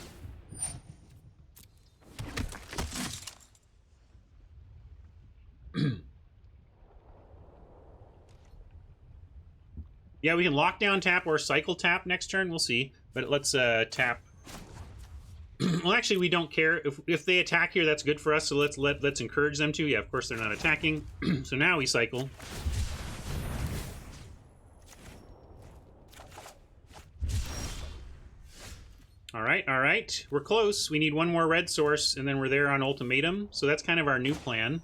Yeah, we can lock down tap or cycle tap next turn. We'll see. But let's tap. Well, actually, we don't care. If they attack here, that's good for us. So let's encourage them to. Yeah, of course, they're not attacking. So now we cycle. All right. We're close. We need one more red source, and then we're there on ultimatum. So that's kind of our new plan.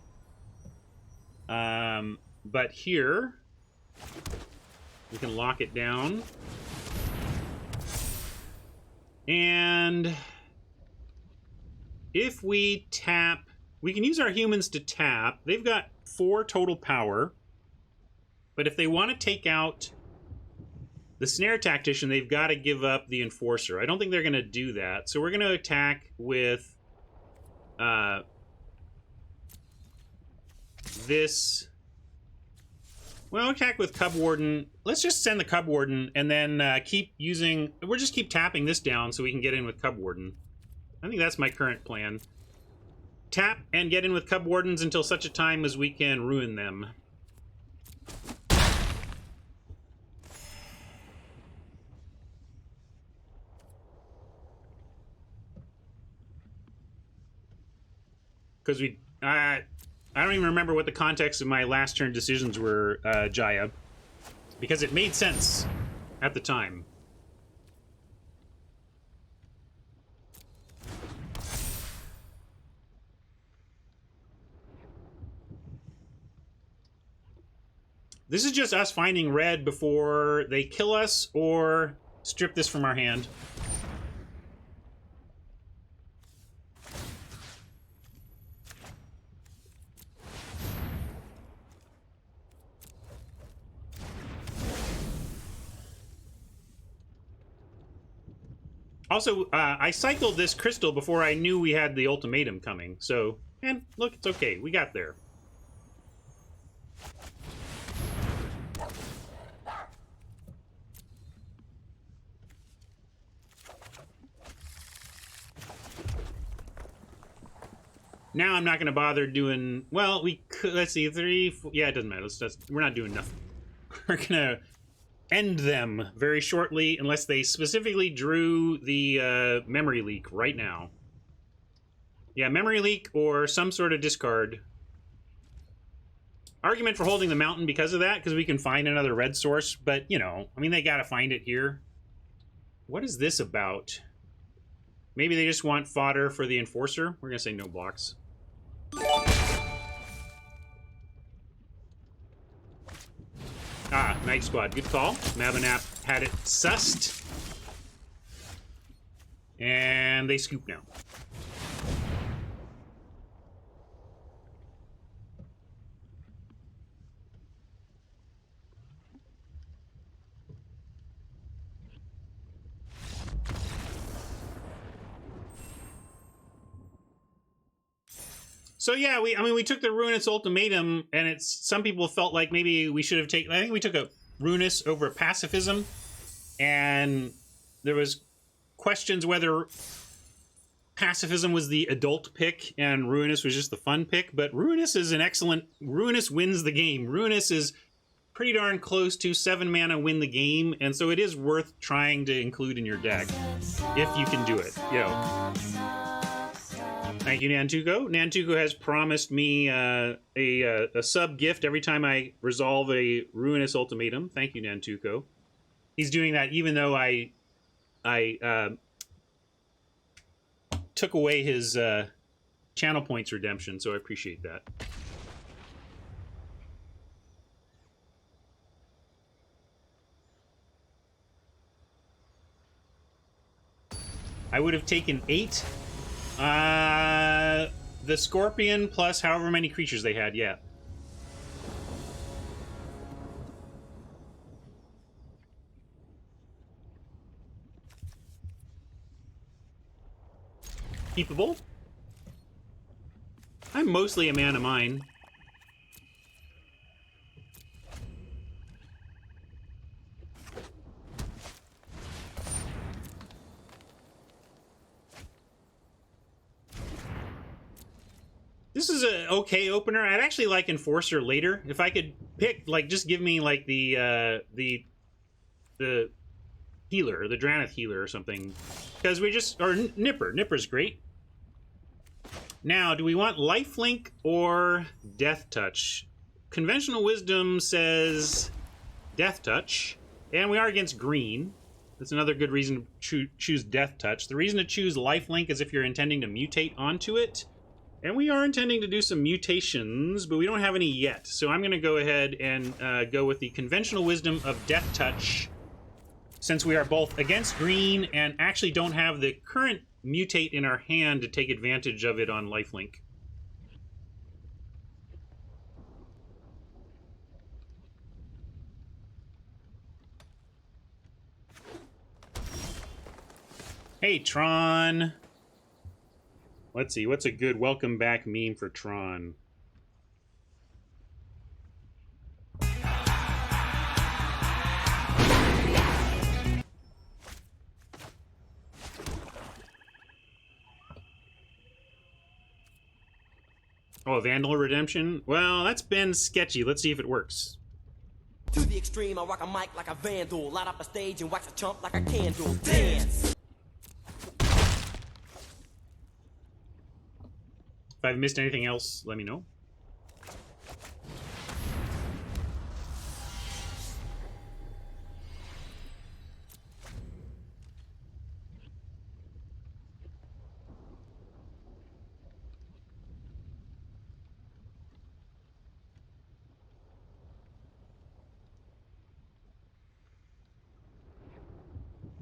But here, we can lock it down. And if we tap, we can use our humans to tap. They've got 4 total power. But if they want to take out the Snare Tactician, they've got to give up the Enforcer. I don't think they're going to do that. So we're going to attack with this. Well, attack with Cub Warden. Let's just send the Cub Warden and then keep using. We'll just keep tapping this down so we can get in with Cub Warden. I think that's my current plan. Tap and get in with Cub Wardens until such a time as we can ruin them. Because I don't even remember what the context of my last turn decisions were, Jaya. Because it made sense at the time. This is just us finding red before they kill us or strip this from our hand. Also, I cycled this crystal before I knew we had the ultimatum coming, so... And, look, it's okay. We got there. Now I'm not going to bother doing... Well, we could... Let's see, 3... 4, yeah, it doesn't matter. We're not doing nothing. We're going to end them very shortly, unless they specifically drew the memory leak right now. Yeah, memory leak or some sort of discard. Argument for holding the mountain because of that, because we can find another red source, but, you know, I mean, they gotta find it here. What is this about? Maybe they just want fodder for the Enforcer? We're gonna say no blocks. Ah, Night Squad. Good call. Mabinap had it sussed. And they scoop now. So yeah, we took the Ruinous Ultimatum, and it's some people felt like maybe we should have taken. I think we took a Ruinous over Pacifism, and there was questions whether Pacifism was the adult pick and Ruinous was just the fun pick, but Ruinous is an excellent... Ruinous wins the game. Ruinous is pretty darn close to 7 mana win the game, and so it is worth trying to include in your deck if you can do it, you know. Thank you, Nantuko. Nantuko has promised me a sub gift every time I resolve a Ruinous ultimatum. Thank you, Nantuko. He's doing that even though I took away his channel points redemption, so I appreciate that. I would have taken 8. The Scorpion plus however many creatures they had, yeah. Keepable. I'm mostly a man of mine. This is a okay opener. I'd actually like Enforcer later. If I could pick, like, just give me like the healer, the Drannith healer or something. Because we just, or Nipper. Nipper's great. Now, do we want Lifelink or Death Touch? Conventional Wisdom says Death Touch, and we are against green. That's another good reason to choose Death Touch. The reason to choose Lifelink is if you're intending to mutate onto it. And we are intending to do some mutations, but we don't have any yet. So I'm going to go ahead and go with the Conventional Wisdom of Death Touch, since we are both against green and actually don't have the current mutate in our hand to take advantage of it on Lifelink. Hey, Tron. Let's see, what's a good welcome back meme for Tron? Oh, Vandal Redemption? Well, that's been sketchy. Let's see if it works. To the extreme, I rock a mic like a vandal, light up a stage and wax a chump like a candle. Dance! If I've missed anything else, let me know.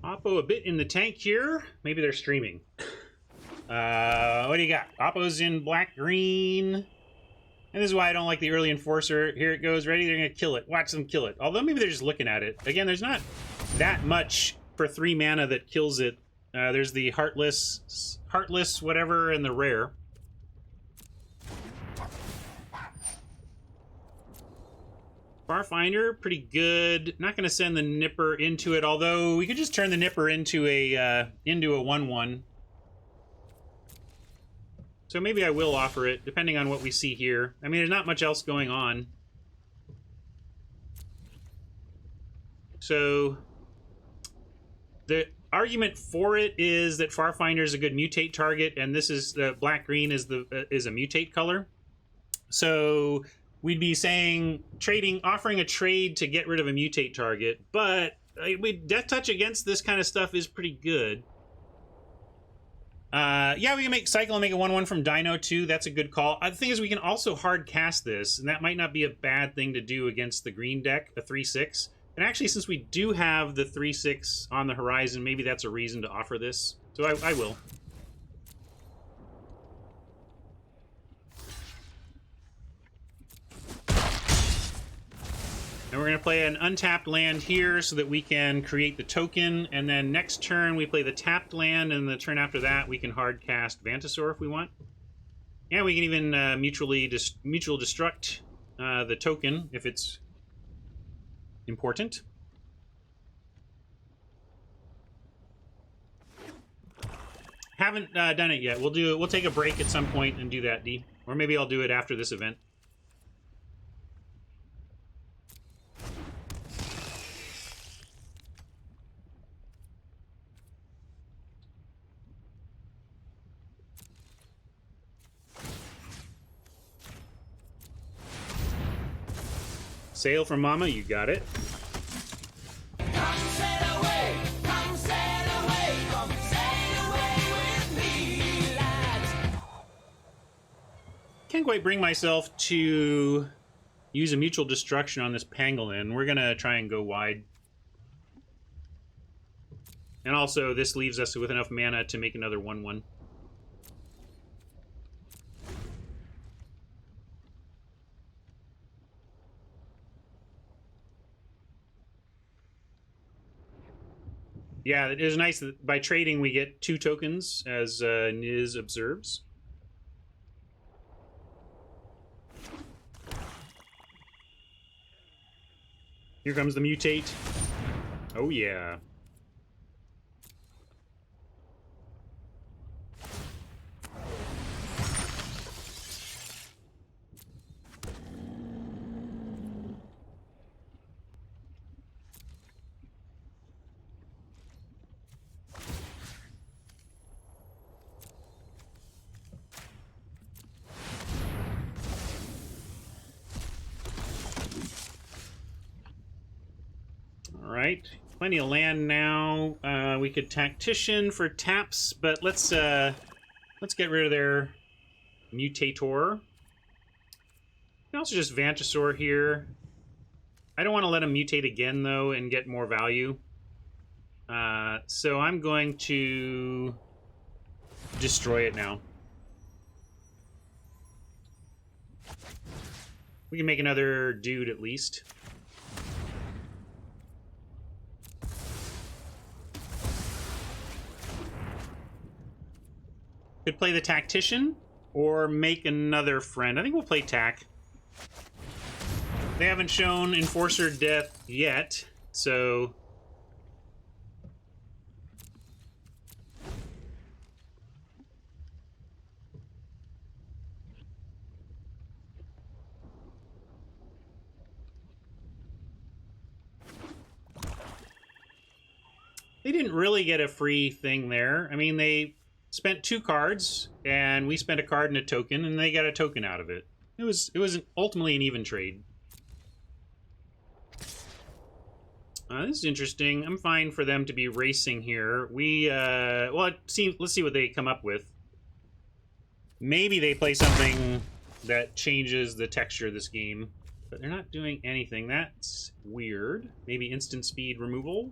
Oppo a bit in the tank here. Maybe they're streaming. What do you got? Oppo's in black-green. And this is why I don't like the early Enforcer. Here it goes. Ready? They're going to kill it. Watch them kill it. Although maybe they're just looking at it. Again, there's not that much for 3 mana that kills it. There's the Heartless whatever, and the Rare. Farfinder, pretty good. Not going to send the Nipper into it, although we could just turn the Nipper into a 1/1. So maybe I will offer it, depending on what we see here. I mean, there's not much else going on. So the argument for it is that Farfinder is a good mutate target, and this is the black-green is a mutate color. So we'd be saying offering a trade to get rid of a mutate target, but Death Touch against this kind of stuff is pretty good. Yeah, we can make Cycle and make a 1/1 from Dino too. That's a good call. The thing is, we can also hard cast this, and that might not be a bad thing to do against the green deck, a 3/6. And actually, since we do have the 3/6 on the horizon, maybe that's a reason to offer this. So I will. And we're going to play an untapped land here so that we can create the token. And then next turn, we play the tapped land. And the turn after that, we can hard cast Vantasaur if we want. And we can even mutual destruct the token if it's important. Haven't done it yet. We'll take a break at some point and do that, D. Or maybe I'll do it after this event. Sail from Mama, you got it. Come sail away, come sail away, come sail away with me, lads. Can't quite bring myself to use a mutual destruction on this pangolin. We're gonna try and go wide. And also, this leaves us with enough mana to make another 1/1. Yeah, it is nice that by trading we get 2 tokens, as Niz observes. Here comes the mutate. Oh yeah. Alright, plenty of land now. We could Tactician for taps, but let's get rid of their Mutator. We can also just Vantasaur here. I don't want to let him mutate again, though, and get more value. So I'm going to destroy it now. We can make another dude at least. Could play the Tactician or make another friend. I think we'll play Tac. They haven't shown Enforcer Death yet, so... They didn't really get a free thing there. I mean, they spent 2 cards, and we spent a card and a token, and they got a token out of it. It was ultimately an even trade. This is interesting. I'm fine for them to be racing here. Well, let's see what they come up with. Maybe they play something that changes the texture of this game, but they're not doing anything. That's weird. Maybe instant speed removal?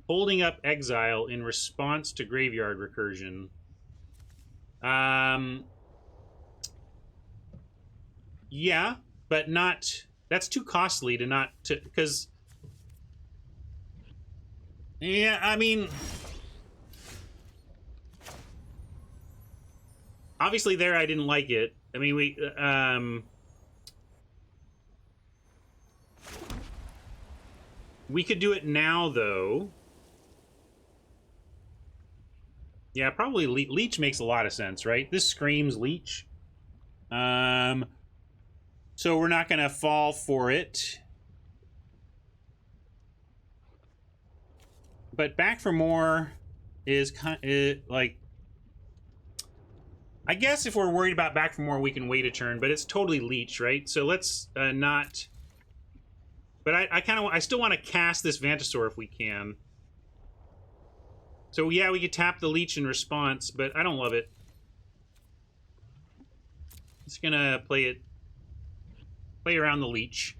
Holding up exile in response to graveyard recursion. Yeah, but not... That's too costly to not... Because... Yeah, I mean... Obviously there I didn't like it. I mean, we could do it now, though. Yeah, probably Leech makes a lot of sense, right? This screams Leech. So we're not going to fall for it. But Back for More is like... I guess if we're worried about Back for More, we can wait a turn, but it's totally Leech, right? So let's not... But I still want to cast this Vantasaur if we can. So yeah, we could tap the Leech in response, but I don't love it. Just gonna play around the Leech.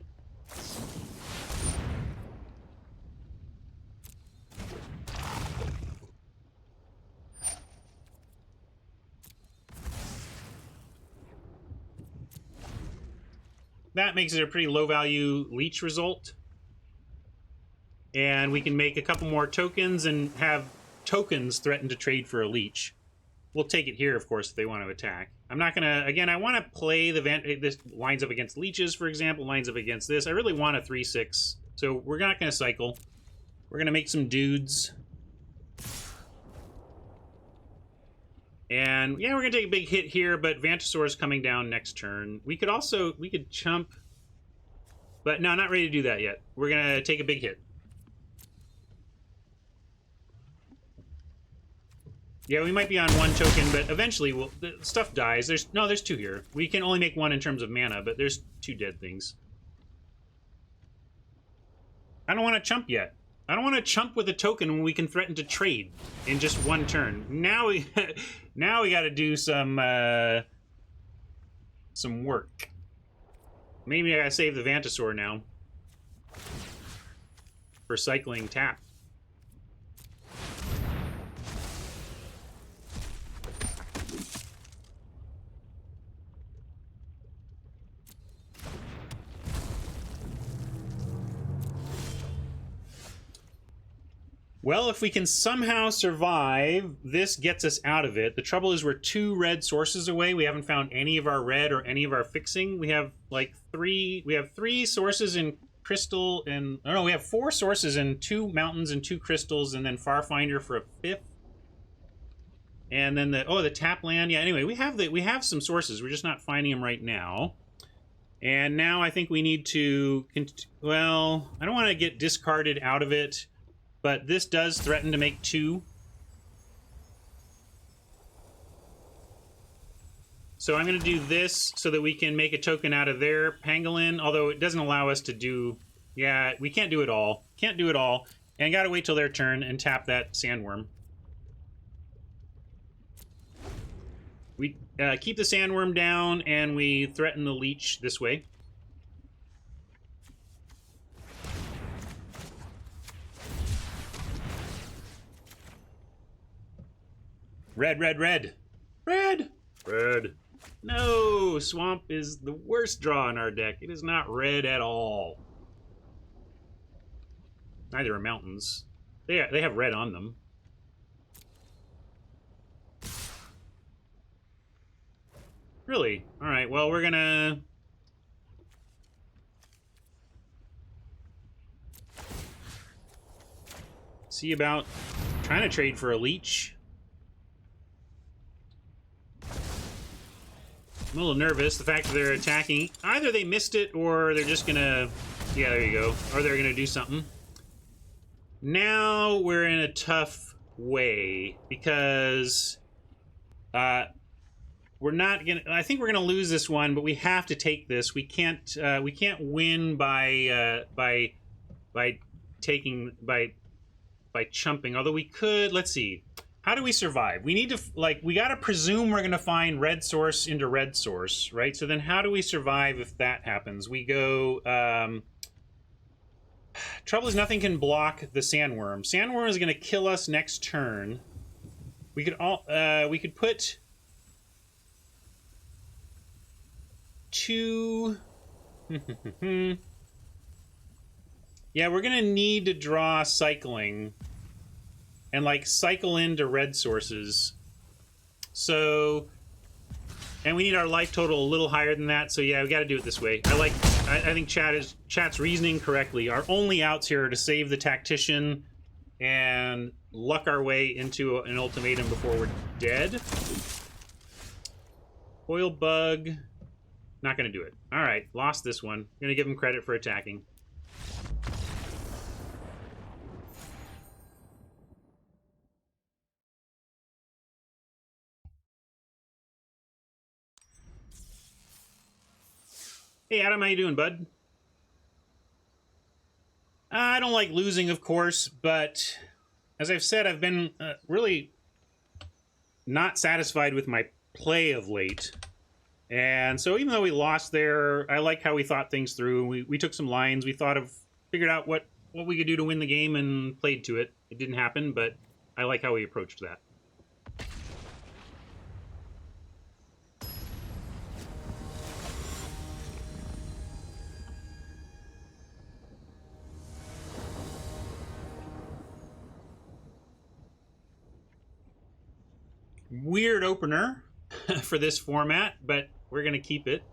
That makes it a pretty low value Leech result. And we can make a couple more tokens and have tokens threaten to trade for a Leech. We'll take it here, of course, if they want to attack. I'm not going to... Again, I want to play this lines up against Leeches, for example, lines up against this. I really want a 3/6. So we're not going to cycle. We're going to make some dudes. And yeah, we're gonna take a big hit here, but Vantasaur's coming down next turn. We could chump, but no, not ready to do that yet. We're gonna take a big hit. Yeah, we might be on one token, but eventually the stuff dies. There's 2 here. We can only make 1 in terms of mana, but there's 2 dead things. I don't want to chump yet. I don't want to chump with a token when we can threaten to trade in just 1 turn. Now we got to do some work. Maybe I gotta save the Vantasaur now for cycling tap. Well, if we can somehow survive, this gets us out of it. The trouble is we're 2 red sources away. We haven't found any of our red or any of our fixing. We have like 3... We have 3 sources in crystal and... Oh no, we have 4 sources in 2 mountains and 2 crystals, and then Farfinder for a 5th. And then the tap land. Yeah, anyway, we have some sources. We're just not finding them right now. And now I think we need to... Well, I don't want to get discarded out of it. But this does threaten to make 2. So I'm going to do this so that we can make a token out of their pangolin, although it doesn't allow us to do... Yeah, we can't do it all. Can't do it all. And got to wait till their turn and tap that sandworm. We keep the sandworm down, and we threaten the leech this way. Red, red, red. Red! Red. No! Swamp is the worst draw in our deck. It is not red at all. Neither are mountains. They have red on them. Really? Alright, well, we're gonna... see about trying to trade for a leech. I'm a little nervous. The fact that they're attacking, either they missed it or they're just gonna... Yeah, there you go. Or they're gonna do something. Now we're in a tough way because we're not gonna... I think we're gonna lose this one, but we have to take this. We can't win by chumping. Although we could... Let's see. How do we survive? We need to, we gotta presume we're gonna find red source into red source, right? So then how do we survive if that happens? We go, trouble is nothing can block the sandworm. Sandworm is gonna kill us next turn. We could put 2... Yeah, we're gonna need to draw cycling. And, cycle into red sources. So... And we need our life total a little higher than that, so yeah, we gotta do it this way. I think chat's reasoning correctly. Our only outs here are to save the tactician and luck our way into an ultimatum before we're dead. Oil bug... Not gonna do it. Alright, lost this one. Gonna give him credit for attacking. Hey, Adam, how you doing, bud? I don't like losing, of course, but as I've said, I've been really not satisfied with my play of late. And so even though we lost there, I like how we thought things through. We took some lines. We figured out what we could do to win the game and played to it. It didn't happen, but I like how we approached that. Weird opener for this format, but we're going to keep it.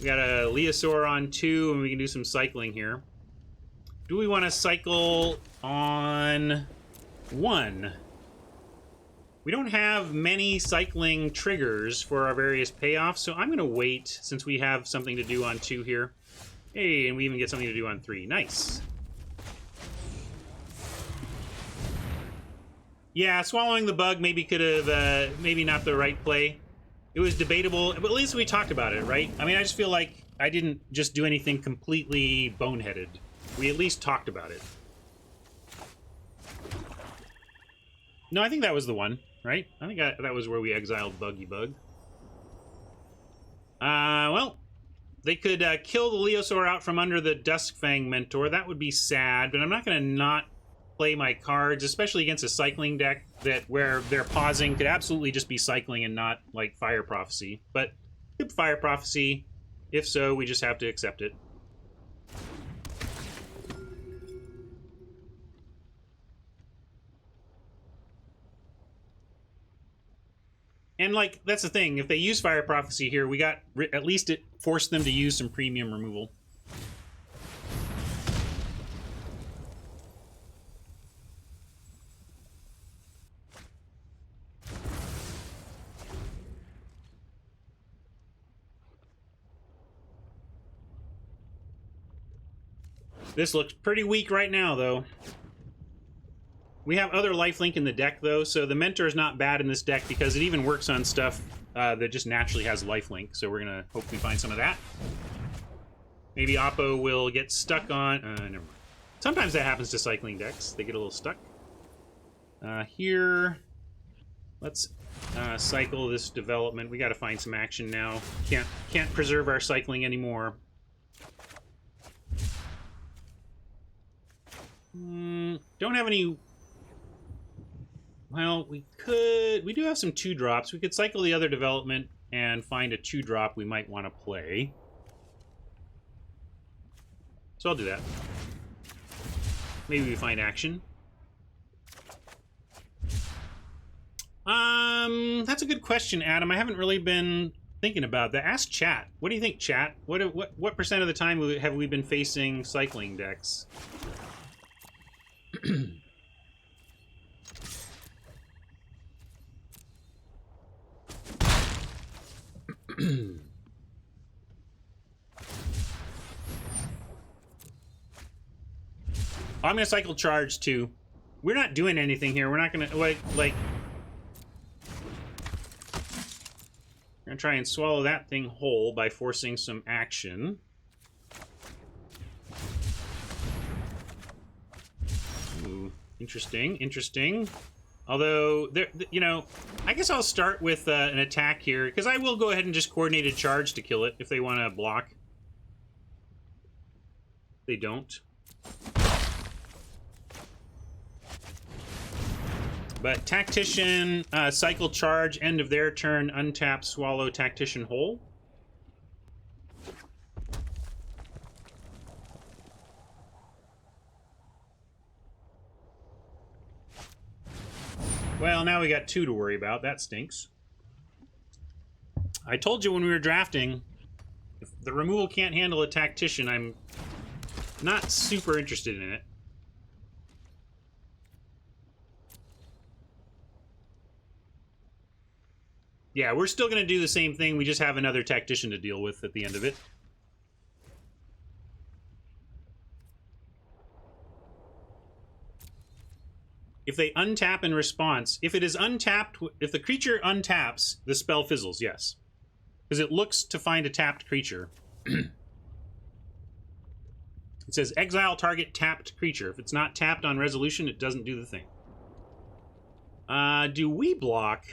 We got a Leosaur on 2, and we can do some cycling here. Do we want to cycle on 1? We don't have many cycling triggers for our various payoffs, so I'm going to wait since we have something to do on 2 here. Hey, and we even get something to do on 3. Nice. Yeah, swallowing the bug maybe could have, maybe not the right play. It was debatable, but at least we talked about it, right? I mean, I just feel like I didn't just do anything completely boneheaded. We at least talked about it. No, I think that was the one, right? I think that was where we exiled Buggy Bug. Well, they could kill the Leosaur out from under the Duskfang Mentor. That would be sad, but I'm not going to not play my cards, especially against a cycling deck where they're pausing could absolutely just be cycling and not like Fire Prophecy. But if Fire Prophecy, if so, we just have to accept it. And like that's the thing, if they use Fire Prophecy here, we got at least it forced them to use some premium removal. This looks pretty weak right now, though. We have other lifelink in the deck, though, so the Mentor is not bad in this deck because it even works on stuff that just naturally has lifelink, so we're going to hopefully find some of that. Maybe Oppo will get stuck on... never mind. Sometimes that happens to cycling decks. They get a little stuck. Here... Let's cycle this development. We got to find some action now. Can't preserve our cycling anymore. Don't have any... Well, we do have some 2-drops. We could cycle the other development and find a 2-drop we might want to play. So I'll do that. Maybe we find action. That's a good question, Adam. I haven't really been thinking about that. Ask chat. What do you think, chat? What percent of the time have we been facing cycling decks? I'm gonna cycle charge too. We're not doing anything here. We're not gonna like. We're gonna try and swallow that thing whole by forcing some action. Ooh, interesting, interesting. Although, you know, I guess I'll start with an attack here, because I will go ahead and just coordinate a charge to kill it if they want to block. They don't. But Tactician, cycle charge, end of their turn, untap, swallow, Tactician whole. Well, now we got 2 to worry about. That stinks. I told you when we were drafting, if the removal can't handle a Tactician, I'm not super interested in it. Yeah, we're still going to do the same thing. We just have another Tactician to deal with at the end of it. If they untap in response, if it is untapped, if the creature untaps, the spell fizzles, yes. Because it looks to find a tapped creature. It says exile target tapped creature. If it's not tapped on resolution, it doesn't do the thing. Do we block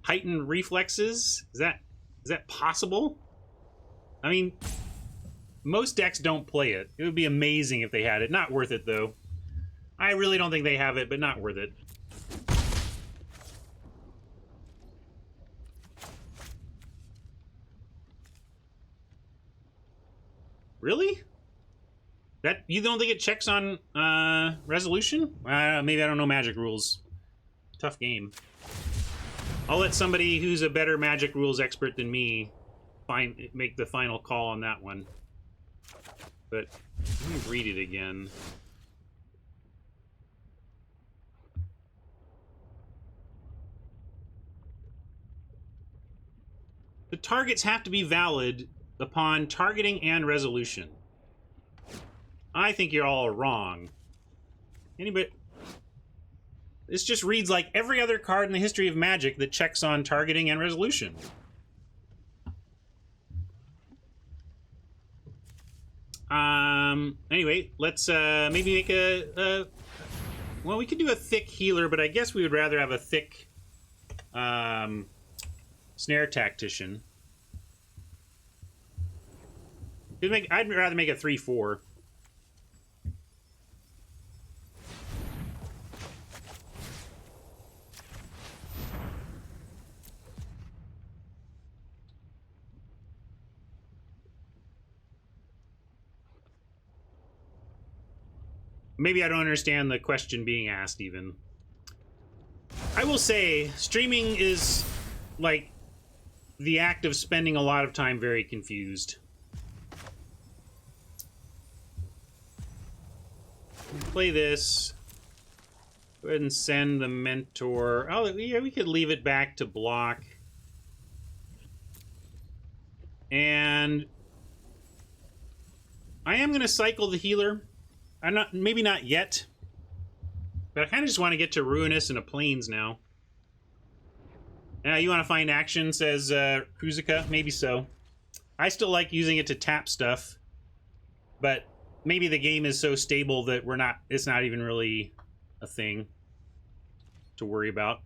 heightened reflexes? Is that possible? I mean, most decks don't play it. It would be amazing if they had it. Not worth it, though. I really don't think they have it, but not worth it. Really? That you don't think it checks on resolution? Maybe I don't know Magic rules. Tough game. I'll let somebody who's a better Magic rules expert than me make the final call on that one. But let me read it again. The targets have to be valid upon targeting and resolution. I think you're all wrong. Anybody... This just reads like every other card in the history of Magic that checks on targeting and resolution. Anyway, let's maybe make a well, we could do a thick healer, but I guess we would rather have a thick snare tactician. I'd rather make a 3/4. Maybe I don't understand the question being asked, even. I will say, streaming is, like, the act of spending a lot of time very confused. Play this. Go ahead and send the mentor. Oh, yeah, we could leave it back to block. And I am going to cycle the healer. I'm not, maybe not yet, but I kind of just want to get to Ruinous and a Plains now. You want to find action, says Kruzica? Maybe so. I still like using it to tap stuff, but maybe the game is so stable that it's not even really a thing to worry about.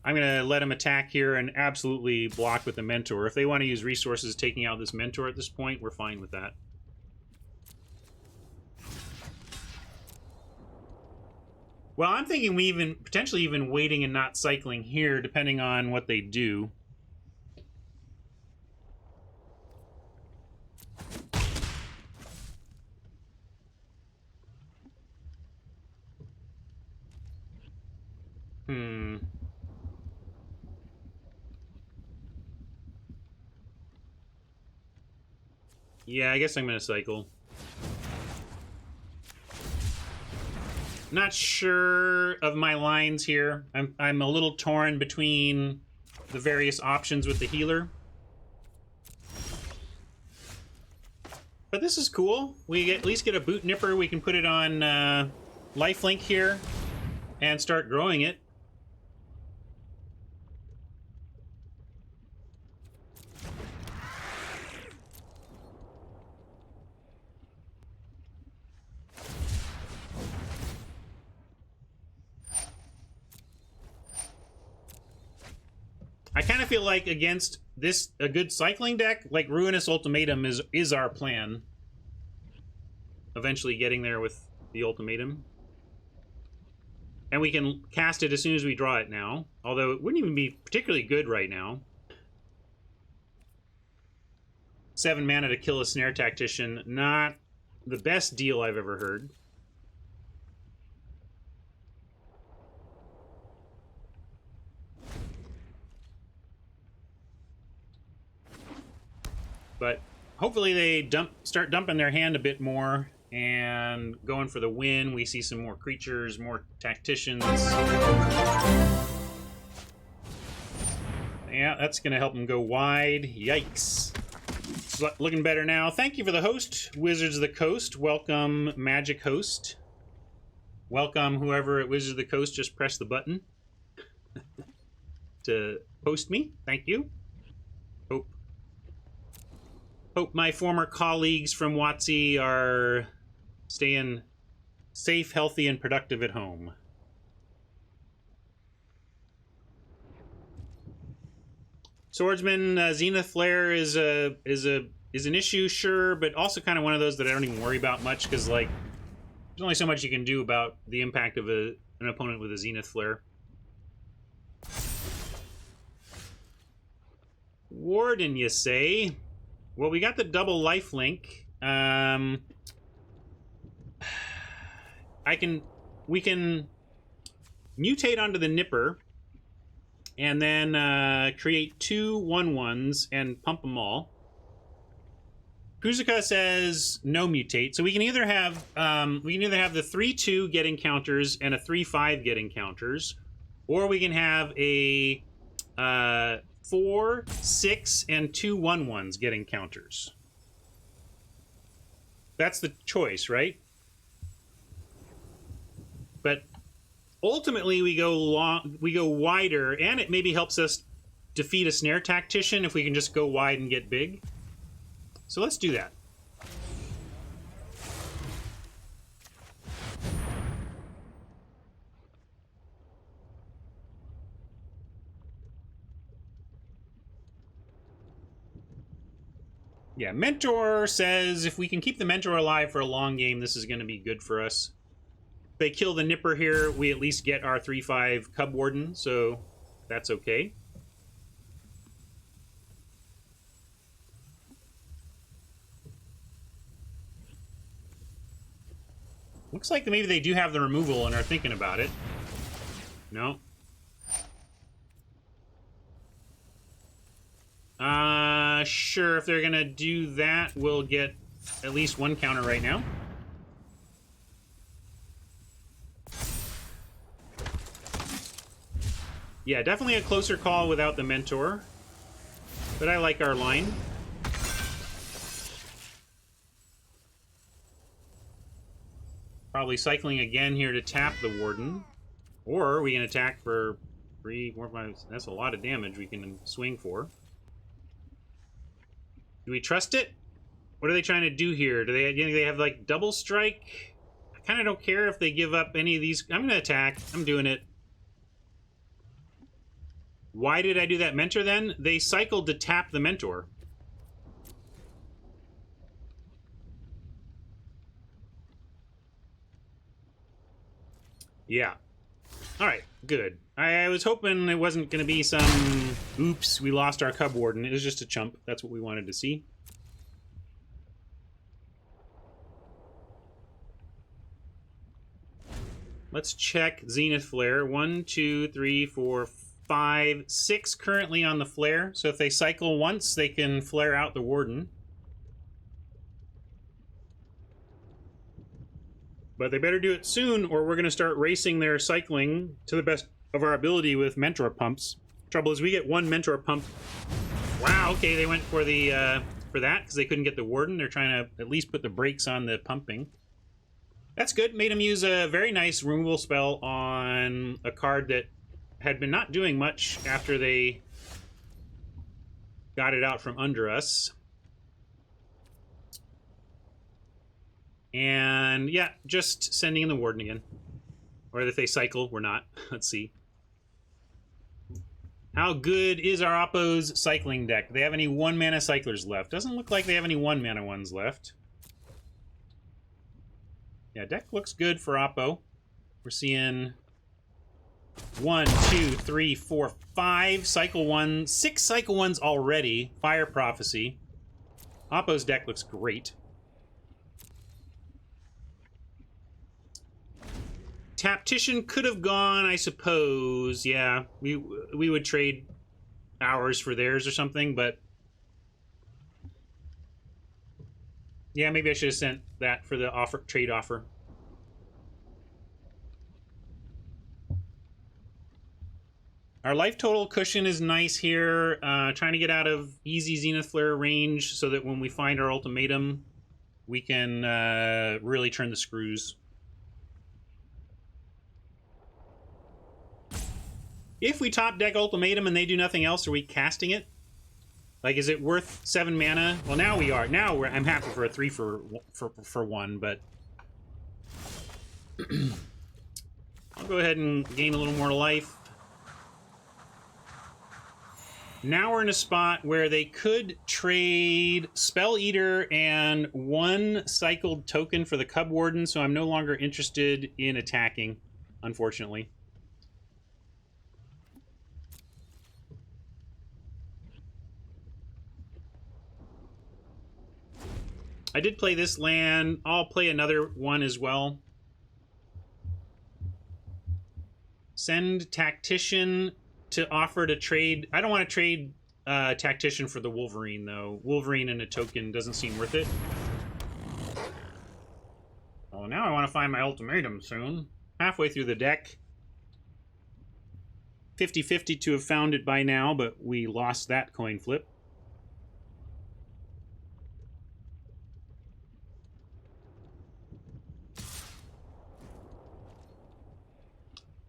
I'm going to let him attack here and absolutely block with the Mentor. If they want to use resources taking out this Mentor at this point, we're fine with that. Well, I'm thinking we potentially even waiting and not cycling here, depending on what they do. Yeah, I guess I'm going to cycle. Not sure of my lines here. I'm a little torn between the various options with the healer. But this is cool. We at least get a boot nipper. We can put it on lifelink here and start growing it. I kind of feel like against this, a good cycling deck, like Ruinous Ultimatum is our plan. Eventually getting there with the Ultimatum. And we can cast it as soon as we draw it now. Although it wouldn't even be particularly good right now. 7 mana to kill a Snare Tactician. Not the best deal I've ever heard. But hopefully they start dumping their hand a bit more and going for the win. We see some more creatures, more tacticians. Yeah, that's going to help them go wide. Yikes. It's looking better now. Thank you for the host, Wizards of the Coast. Welcome, Magic Host. Welcome, whoever at Wizards of the Coast just pressed the button to host me. Thank you. Hope my former colleagues from WotC are staying safe, healthy, and productive at home. Swordsman Zenith Lair is an issue, sure, but also kind of one of those that I don't even worry about much because, like, there's only so much you can do about the impact of an opponent with a Zenith Flare. Warden, you say? Well, we got the double lifelink. We can mutate onto the Nipper and then create 2 1/1s and pump them all. Kruzica says no mutate, so we can either have the 3/2 get encounters and a 3/5 get encounters, or we can have a 4, 6, and 2 1/1s get encounters. That's the choice, right? But ultimately, we go wider, and it maybe helps us defeat a snare tactician if we can just go wide and get big. So let's do that. Yeah, Mentor says if we can keep the Mentor alive for a long game, this is going to be good for us. If they kill the Nipper here, we at least get our 3/5 Cub Warden, so that's okay. Looks like maybe they do have the removal and are thinking about it. No. Sure, if they're gonna do that, we'll get at least one counter right now. Yeah, definitely a closer call without the Mentor. But I like our line. Probably cycling again here to tap the Warden. Or we can attack for 3, 4, 5... That's a lot of damage we can swing for. Do we trust it? What are they trying to do here? Do they have, like, double strike? I kind of don't care if they give up any of these. I'm going to attack. I'm doing it. Why did I do that Mentor, then? They cycled to tap the Mentor. Yeah. Alright, good. I was hoping it wasn't going to be some... Oops, we lost our Cub Warden. It was just a chump. That's what we wanted to see. Let's check Zenith Flare. 1, 2, 3, 4, 5, 6 currently on the Flare. So if they cycle once, they can flare out the Warden. But they better do it soon, or we're going to start racing their cycling to the best of our ability with Mentor pumps. Trouble is, we get one Mentor pump. Wow, okay, they went for the for that because they couldn't get the Warden. They're trying to at least put the brakes on the pumping. That's good. Made them use a very nice removal spell on a card that had been not doing much after they got it out from under us. And yeah, just sending in the Warden again. Or if they cycle, we're not. Let's see. How good is our Oppo's cycling deck? Do they have any 1-mana cyclers left? Doesn't look like they have any 1-mana ones left. Yeah, deck looks good for Oppo. We're seeing 1, 2, 3, 4, 5 cycle 1, 6 cycle 1s already. Fire Prophecy. Oppo's deck looks great. Tactician could have gone, I suppose. Yeah, we would trade ours for theirs or something, but yeah, maybe I should have sent that for the trade offer. Our life total cushion is nice here. Trying to get out of easy Zenith Flare range so that when we find our ultimatum, we can really turn the screws. If we top deck ultimatum and they do nothing else, are we casting it? Like, is it worth 7 mana? Well, now we are. Now I'm happy for a 3 for 1, but I'll go ahead and gain a little more life. Now we're in a spot where they could trade Spell Eater and 1 cycled token for the Cub Warden, so I'm no longer interested in attacking, unfortunately. I did play this land. I'll play another one as well. Send Tactician to offer to trade. I don't want to trade Tactician for the Wolverine, though. Wolverine and a token doesn't seem worth it. Oh, now I want to find my ultimatum soon. Halfway through the deck. 50-50 to have found it by now, but we lost that coin flip.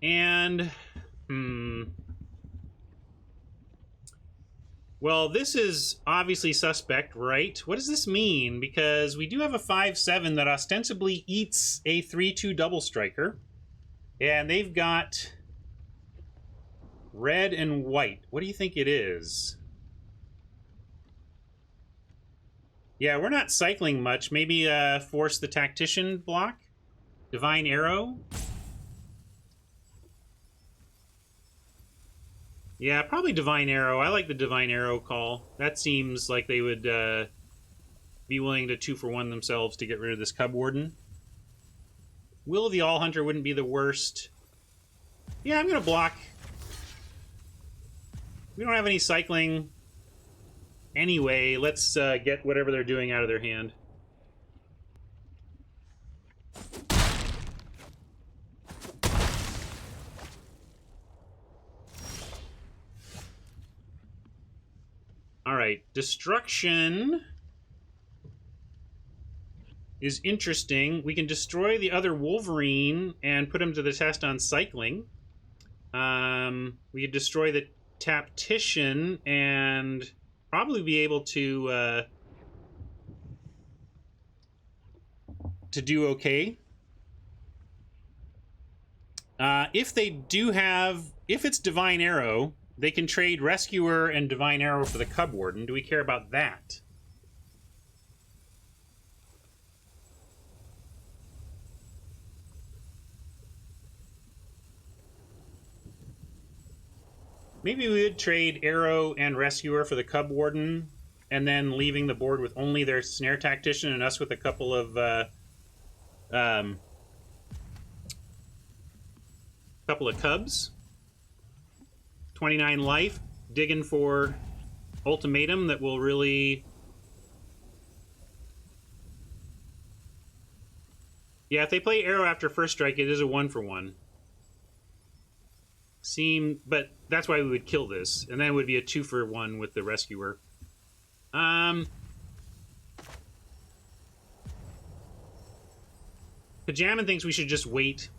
And, well, this is obviously suspect, right? What does this mean? Because we do have a 5-7 that ostensibly eats a 3-2 double striker. And they've got red and white. What do you think it is? Yeah, we're not cycling much. Maybe force the tactician block? Divine Arrow? Yeah, probably Divine Arrow. I like the Divine Arrow call. That seems like they would be willing to 2-for-1 themselves to get rid of this Cub Warden. Will of the All Hunter wouldn't be the worst. Yeah, I'm going to block. We don't have any cycling. Anyway, let's get whatever they're doing out of their hand. All right, Destruction is interesting. We can destroy the other Wolverine and put him to the test on cycling. We could destroy the Tactician and probably be able to do okay. If they do have, if it's Divine Arrow, they can trade Rescuer and Divine Arrow for the Cub Warden. Do we care about that? Maybe we would trade Arrow and Rescuer for the Cub Warden, and then leaving the board with only their Snare Tactician and us with a couple of Cubs. 29 life, digging for Ultimatum that will really... Yeah, if they play Arrow after first strike, it is a 1-for-1. But that's why we would kill this, and then it would be a 2-for-1 with the Rescuer. Pajaman thinks we should just wait.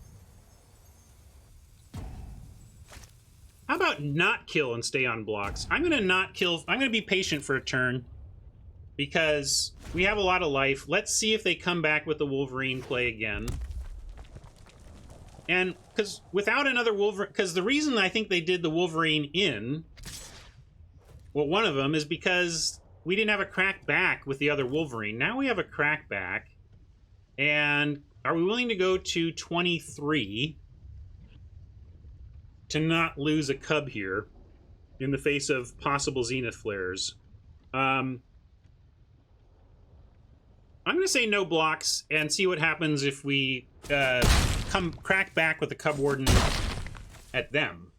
How about not kill and stay on blocks? I'm gonna not kill. I'm gonna be patient for a turn because we have a lot of life. Let's see if they come back with the Wolverine play again. And because without another Wolverine, because the reason I think they did the Wolverine in, well, one of them is because we didn't have a crack back with the other Wolverine. Now we have a crack back, and are we willing to go to 23 to not lose a Cub here in the face of possible Zenith Flares? I'm going to say no blocks and see what happens if we come crack back with the Cub Warden at them.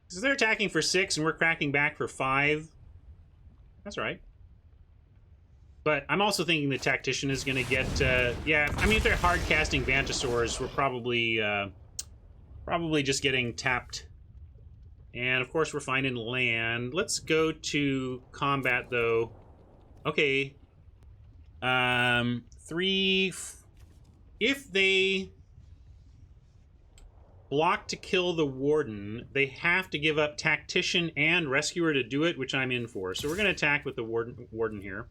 Because they're attacking for 6 and we're cracking back for 5. That's right. But I'm also thinking the Tactician is going to get... yeah, I mean, if they're hard-casting Vantasaurs, we're probably just getting tapped. And, of course, we're finding land. Let's go to combat, though. Okay. 3... If they block to kill the Warden, they have to give up Tactician and Rescuer to do it, which I'm in for. So we're going to attack with the Warden here.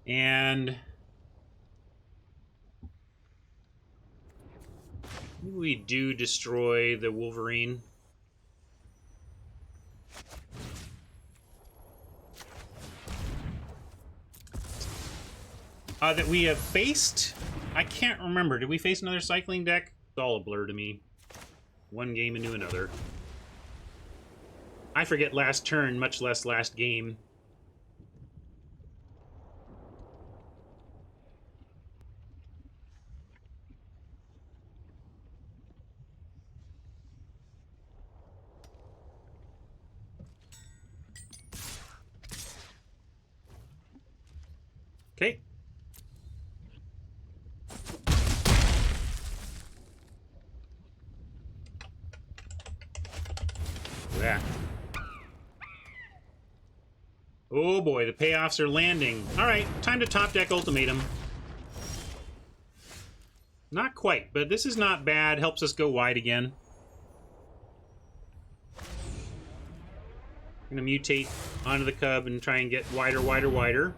And we do destroy the Wolverine. That we have faced? I can't remember. Did we face another cycling deck? It's all a blur to me. One game into another. I forget last turn, much less last game. Okay. That. Oh boy, the payoffs are landing. All right, time to top deck ultimatum. Not quite, but this is not bad. Helps us go wide again. I'm gonna mutate onto the cub and try and get wider, wider, wider.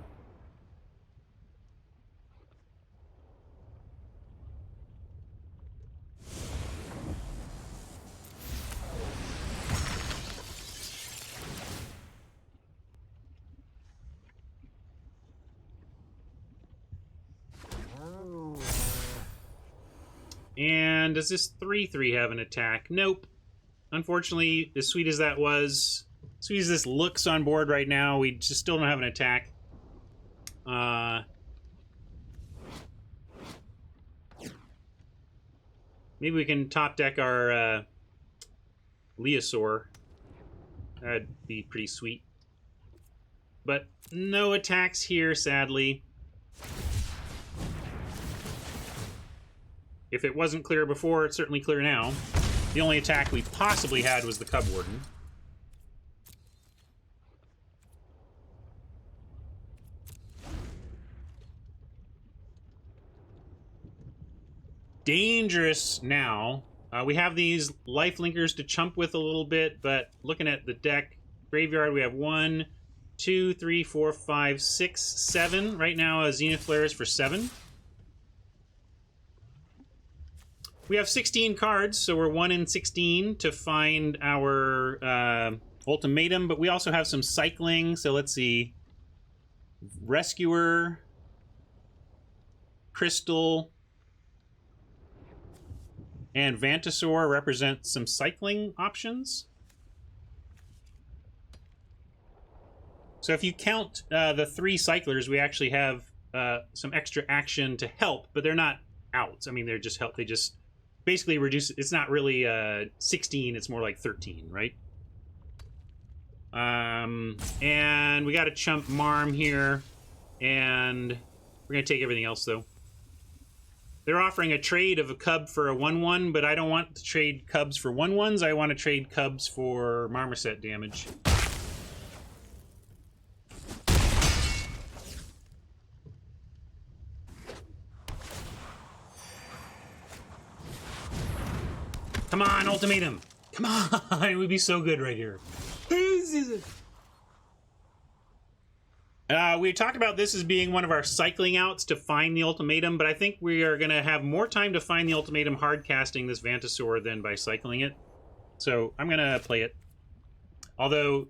And does this 3/3 have an attack? Nope. Unfortunately, as sweet as that was, as sweet as this looks on board right now, we just still don't have an attack. Maybe we can top deck our Leosaur. That'd be pretty sweet. But no attacks here, sadly. If it wasn't clear before, it's certainly clear now. The only attack we possibly had was the Cub Warden. Dangerous now. We have these life linkers to chump with a little bit, but looking at the deck, graveyard, we have 1, 2, 3, 4, 5, 6, 7. Right now, Zenith Flare is for 7. We have 16 cards, so we're 1 in 16 to find our ultimatum, but we also have some cycling, so let's see. Rescuer, Crystal, and Vantasaur represent some cycling options. So if you count the 3 cyclers, we actually have some extra action to help, but they're not outs. I mean, they're just help. They just basically reduce. It's not really 16. It's more like 13, right? And we got to chump Marm here, and we're gonna take everything else though. They're offering a trade of a cub for a 1/1, but I don't want to trade cubs for 1/1s. I want to trade cubs for Marmoset damage. Come on, ultimatum! Come on! It would be so good right here. We talked about this as being one of our cycling outs to find the ultimatum, but I think we are going to have more time to find the ultimatum hard casting this Vantasaur than by cycling it. So I'm going to play it. Although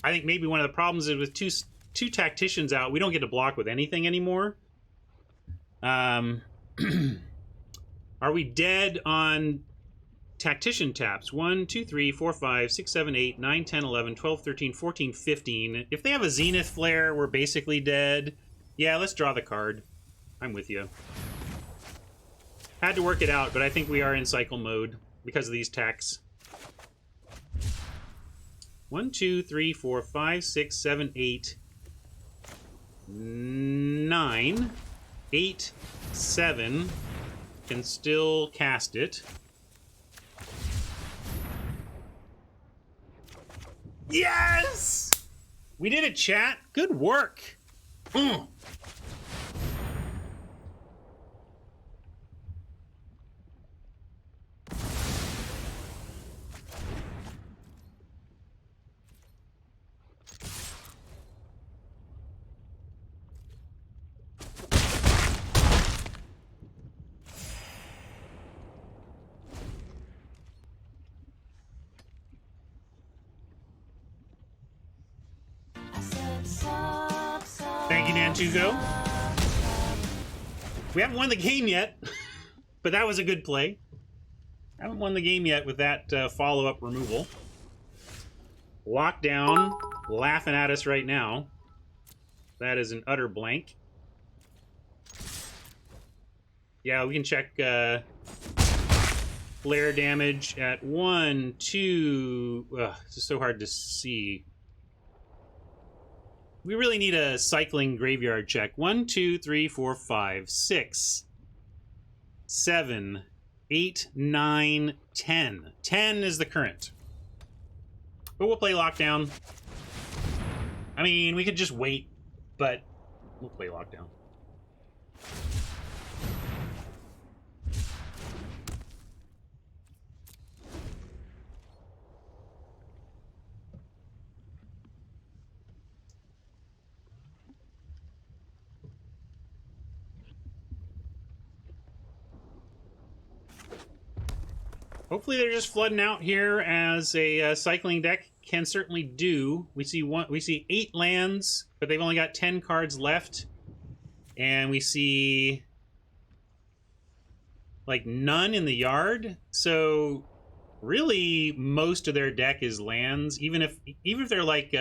I think maybe one of the problems is with two tacticians out, we don't get to block with anything anymore. Are we dead on tactician taps? 1, 2, 3, 4, 5, 6, 7, 8, 9, 10, 11, 12, 13, 14, 15. If they have a Zenith Flare, we're basically dead. Yeah, let's draw the card. I'm with you. Had to work it out, but I think we are in cycle mode because of these tacks. 1, 2, 3, 4, 5, 6, 7, 8, 9, 8, 7. Can still cast it. Yes! We did it, chat. Good work. Thank you, Nantugo. We haven't won the game yet, but that was a good play. Haven't won the game yet with that follow-up removal. Lockdown, laughing at us right now. That is an utter blank. Yeah, we can check flare damage at 1, 2... Ugh, this is so hard to see. We really need a cycling graveyard check. 1, 2, 3, 4, 5, 6, 7, 8, 9, 10. 10 is the current. But we'll play Lockdown. I mean, we could just wait, but we'll play Lockdown. Hopefully they're just flooding out here, as a cycling deck can certainly do. We see 8 lands, but they've only got 10 cards left, and we see like none in the yard. So really, most of their deck is lands. Even if they're like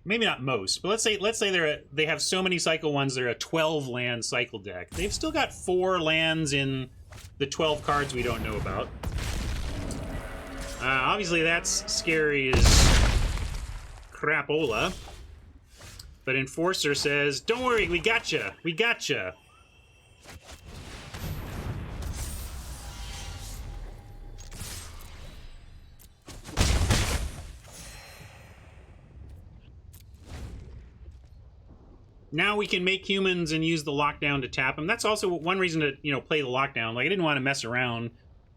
maybe not most, but let's say they have so many cycle ones, they're a 12 land cycle deck. They've still got 4 lands in the 12 cards we don't know about. Obviously, that's scary as crapola. But Enforcer says, "Don't worry, we gotcha. We gotcha." Now we can make humans and use the lockdown to tap them. That's also one reason to, play the lockdown. Like, I didn't want to mess around,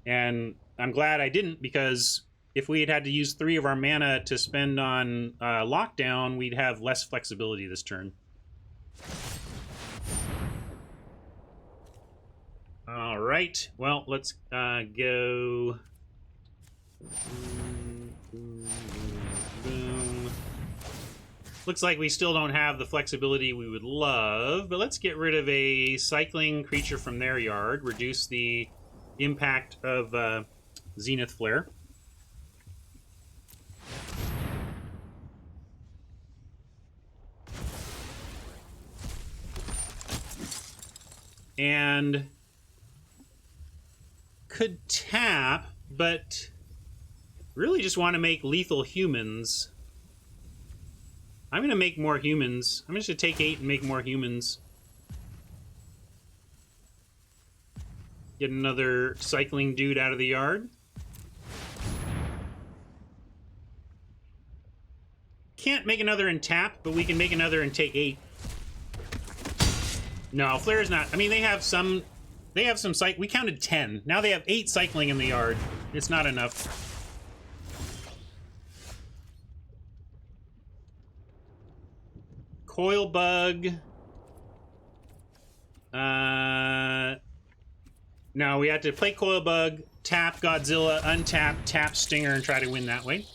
and I'm glad I didn't, because if we had to use 3 of our mana to spend on lockdown, we'd have less flexibility this turn. All right. Well, let's go. Boom. Looks like we still don't have the flexibility we would love, but let's get rid of a cycling creature from their yard, reduce the impact of Zenith Flare. And could tap, but really just want to make lethal humans. I'm going to make more humans. I'm just going to take 8 and make more humans. Get another cycling dude out of the yard. Can't make another and tap, but we can make another and take 8. No, Flare's not. I mean, they have some we counted 10. Now they have 8 cycling in the yard. It's not enough. Coil Bug. No, we had to play Coil Bug, tap Godzilla, untap, tap Stinger, and try to win that way.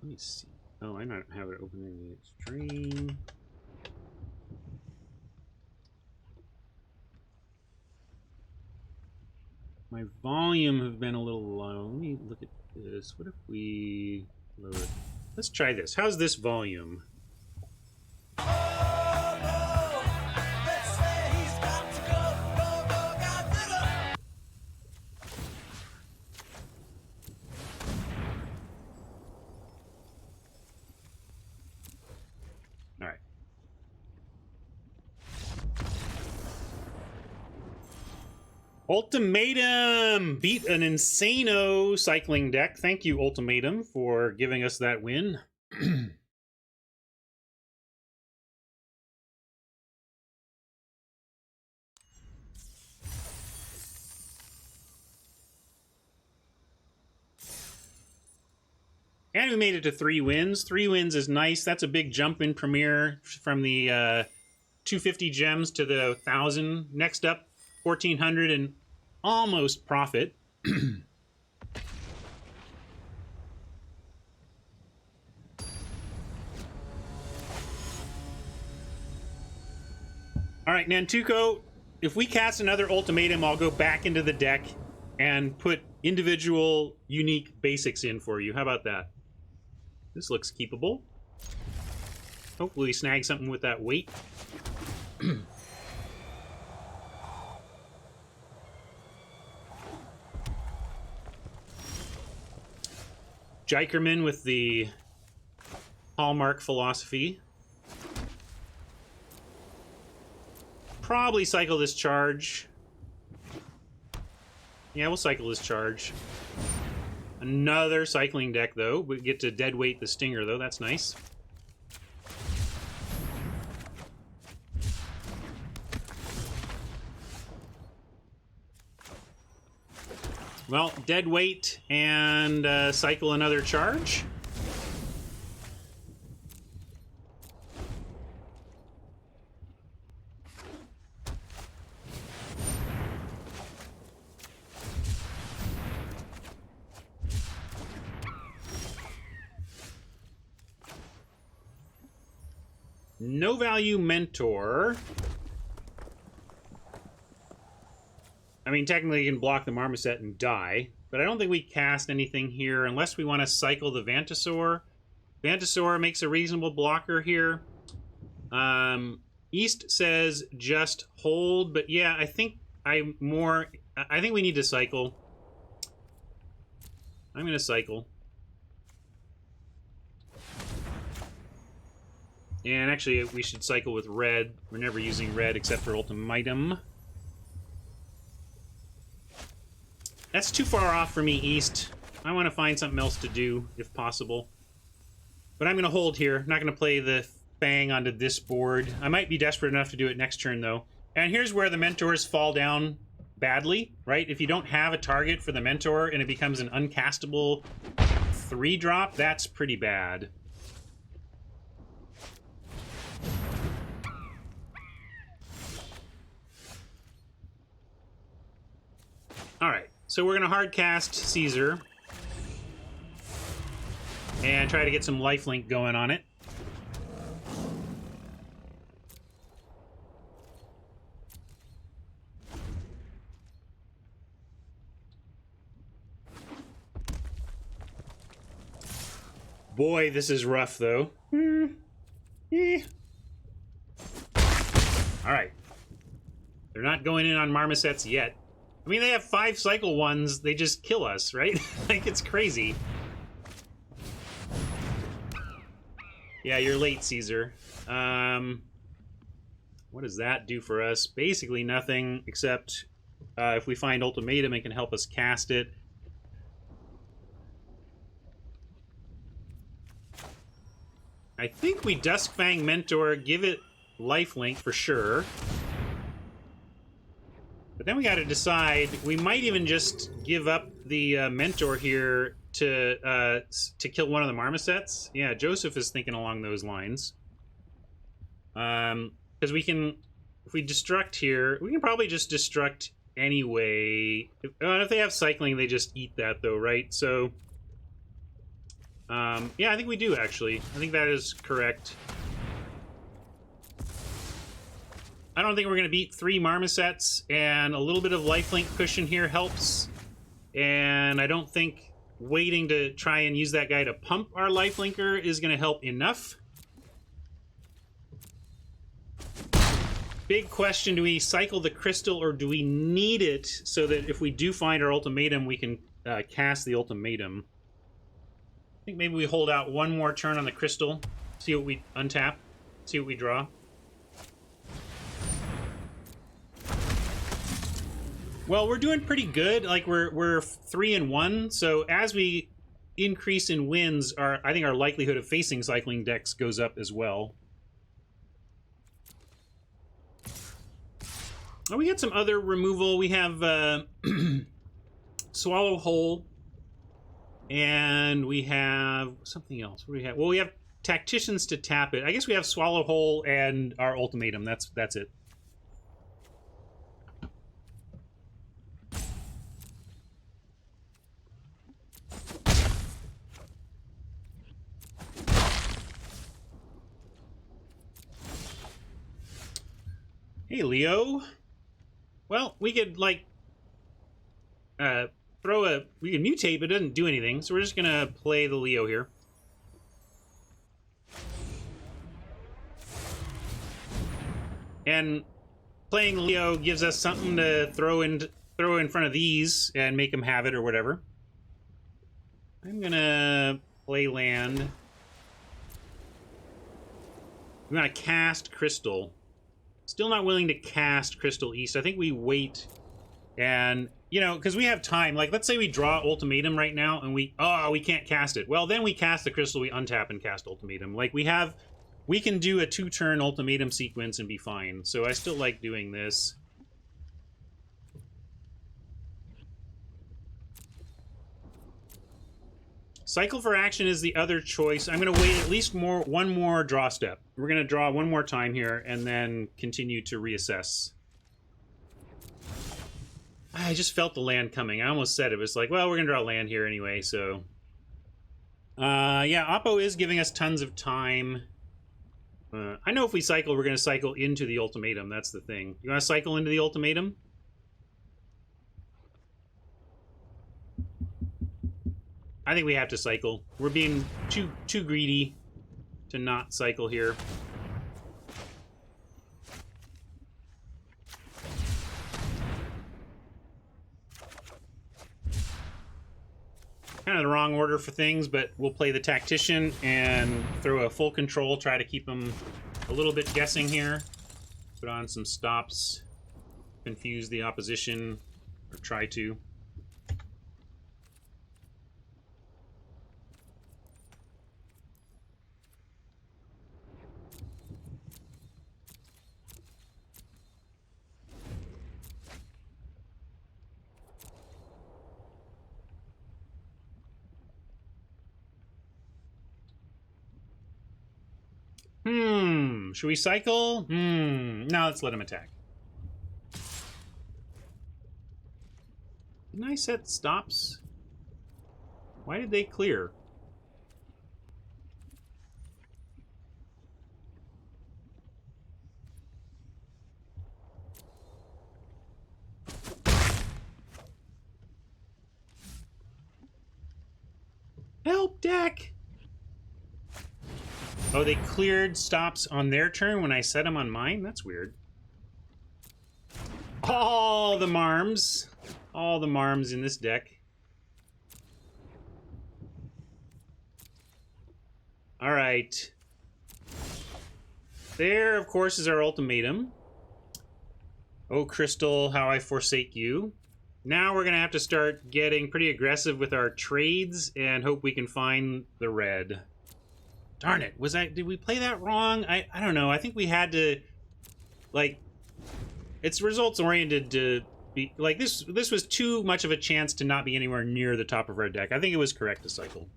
Let me see. Oh, I don't have it open in the extreme. My volume has been a little low. Let me look at this. What if we lower it? Let's try this. How's this volume? Ultimatum! Beat an insano cycling deck. Thank you, Ultimatum, for giving us that win. And we made it to 3 wins. 3 wins is nice. That's a big jump in Premier from the 250 gems to the 1,000. Next up, 1,400 and almost profit. All right, Nantuko, if we cast another ultimatum, I'll go back into the deck and put individual unique basics in for you. How about that? This looks keepable. Hopefully we snag something with that weight. Jikerman with the Hallmark philosophy. Probably cycle this charge. Yeah, we'll cycle this charge. Another cycling deck, though. We get to deadweight the Stinger, though. That's nice. Well, deadweight and cycle another charge. No value mentor. I mean, technically you can block the Marmoset and die, but I don't think we cast anything here unless we want to cycle the Vantasaur. Vantasaur makes a reasonable blocker here. East says just hold, but yeah, I think we need to cycle. I'm going to cycle. And actually, we should cycle with red. We're never using red except for ultimatum. That's too far off for me, East. I want to find something else to do, if possible. But I'm going to hold here. Not going to play the Fang onto this board. I might be desperate enough to do it next turn, though. And here's where the Mentors fall down badly, right? If you don't have a target for the Mentor and it becomes an uncastable 3-drop, that's pretty bad. Alright, so we're going to hard cast Caesar and try to get some lifelink going on it. Boy, this is rough, though. Alright. They're not going in on Marmosets yet. I mean, they have 5 cycle ones, they just kill us, right? Like, it's crazy. Yeah, you're late, Caesar. What does that do for us? Basically nothing, except if we find Ultimatum, it can help us cast it. I think we Duskfang Mentor, give it lifelink for sure. But then we got to decide. We might even just give up the Mentor here to kill one of the Marmosets. Yeah, Joseph is thinking along those lines. Because we can, if we destruct here, we can probably just destruct anyway. If they have cycling, they just eat that though, right? So, yeah, I think we do actually. I think that is correct. I don't think we're going to beat 3 Marmosets, and a little bit of lifelink cushion here helps. And I don't think waiting to try and use that guy to pump our lifelinker is going to help enough. Big question, do we cycle the crystal or do we need it so that if we do find our ultimatum, we can cast the ultimatum? I think maybe we hold out one more turn on the crystal, see what we untap, see what we draw. Well, we're doing pretty good. Like we're 3-1. So as we increase in wins, I think our likelihood of facing cycling decks goes up as well. Oh, we got some other removal. We have Swallow Hole, and we have something else. What do we have? Well, we have Tacticians to tap it. I guess we have Swallow Hole and our ultimatum. That's it. Hey, Leo. Well, we could, like, we could mutate, but it doesn't do anything, so we're just gonna play the Leo here. And playing Leo gives us something to throw in front of these and make them have it or whatever. I'm gonna play land. I'm gonna cast Crystal. Still not willing to cast Crystal East. I think we wait and, you know, because we have time. Like, let's say we draw Ultimatum right now and we can't cast it. Well, then we cast the Crystal, we untap and cast Ultimatum. Like, we can do a 2-turn Ultimatum sequence and be fine. So I still like doing this. Cycle for action is the other choice. I'm going to wait at least one more draw step. We're going to draw one more time here and then continue to reassess. I just felt the land coming. I almost said it. It was like, well, we're going to draw land here anyway, so... yeah, Oppo is giving us tons of time. I know if we cycle, we're going to cycle into the Ultimatum. That's the thing. You want to cycle into the Ultimatum? I think we have to cycle. We're being too greedy to not cycle here. Kind of the wrong order for things, but we'll play the Tactician and throw a full control, try to keep them a little bit guessing here. Put on some stops, confuse the opposition, or try to. Should we cycle? No, let's let him attack. Didn't I set stops? Why did they clear? Help, deck! Oh, they cleared stops on their turn when I set them on mine? That's weird. All the marms. All the marms in this deck. Alright. There, of course, is our Ultimatum. Oh, Crystal, how I forsake you. Now we're going to have to start getting pretty aggressive with our trades and hope we can find the red. Darn it, did we play that wrong? I don't know. I think we had to, like, it's results oriented to be, like, this was too much of a chance to not be anywhere near the top of our deck. I think it was correct to cycle.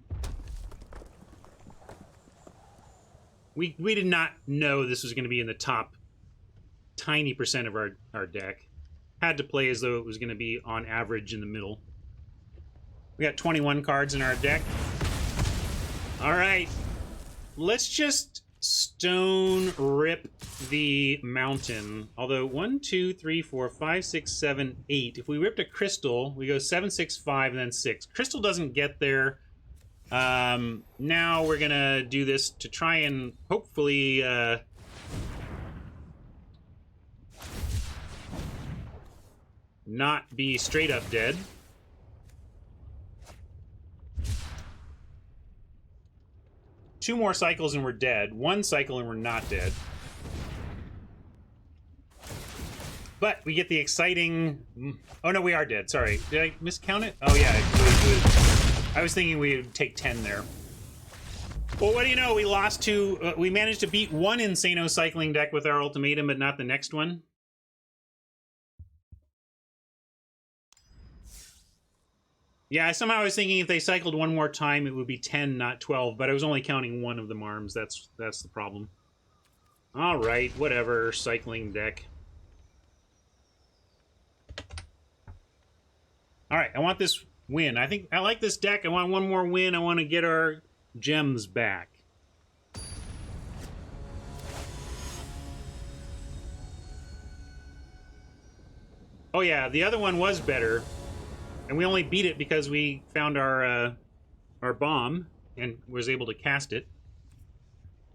We did not know this was going to be in the top tiny percent of our deck. Had to play as though it was going to be on average in the middle. We got 21 cards in our deck. All right. Let's just stone rip the mountain. Although 1, 2, 3, 4, 5, 6, 7, 8. If we ripped a crystal, we go 7, 6, 5, and then 6. Crystal doesn't get there. Now we're gonna do this to try and hopefully not be straight up dead. Two more cycles and we're dead. One cycle and we're not dead. But we get the exciting... Oh, no, we are dead. Sorry. Did I miscount it? Oh, yeah. I was thinking we would take 10 there. Well, what do you know? We lost to... we managed to beat one Insano cycling deck with our Ultimatum, but not the next one. Yeah, somehow I was thinking if they cycled one more time, it would be 10, not 12, but I was only counting one of the marms. That's the problem. All right, whatever. Cycling deck. All right, I want this win. I think I like this deck. I want one more win. I want to get our gems back. Oh yeah, the other one was better. And we only beat it because we found our bomb and was able to cast it.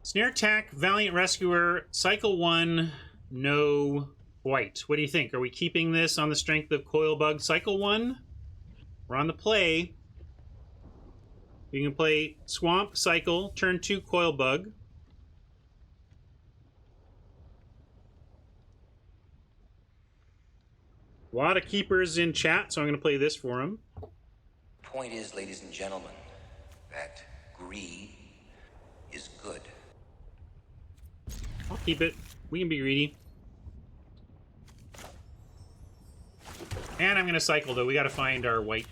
Snare Attack, Valiant Rescuer, Cycle 1, no white. What do you think? Are we keeping this on the strength of Coil Bug Cycle 1? We're on the play. You can play Swamp, Cycle, turn 2 Coil Bug. A lot of keepers in chat, so I'm going to play this for them. Point is, ladies and gentlemen, that greed is good. I'll keep it. We can be greedy. And I'm going to cycle, though. We got to find our white.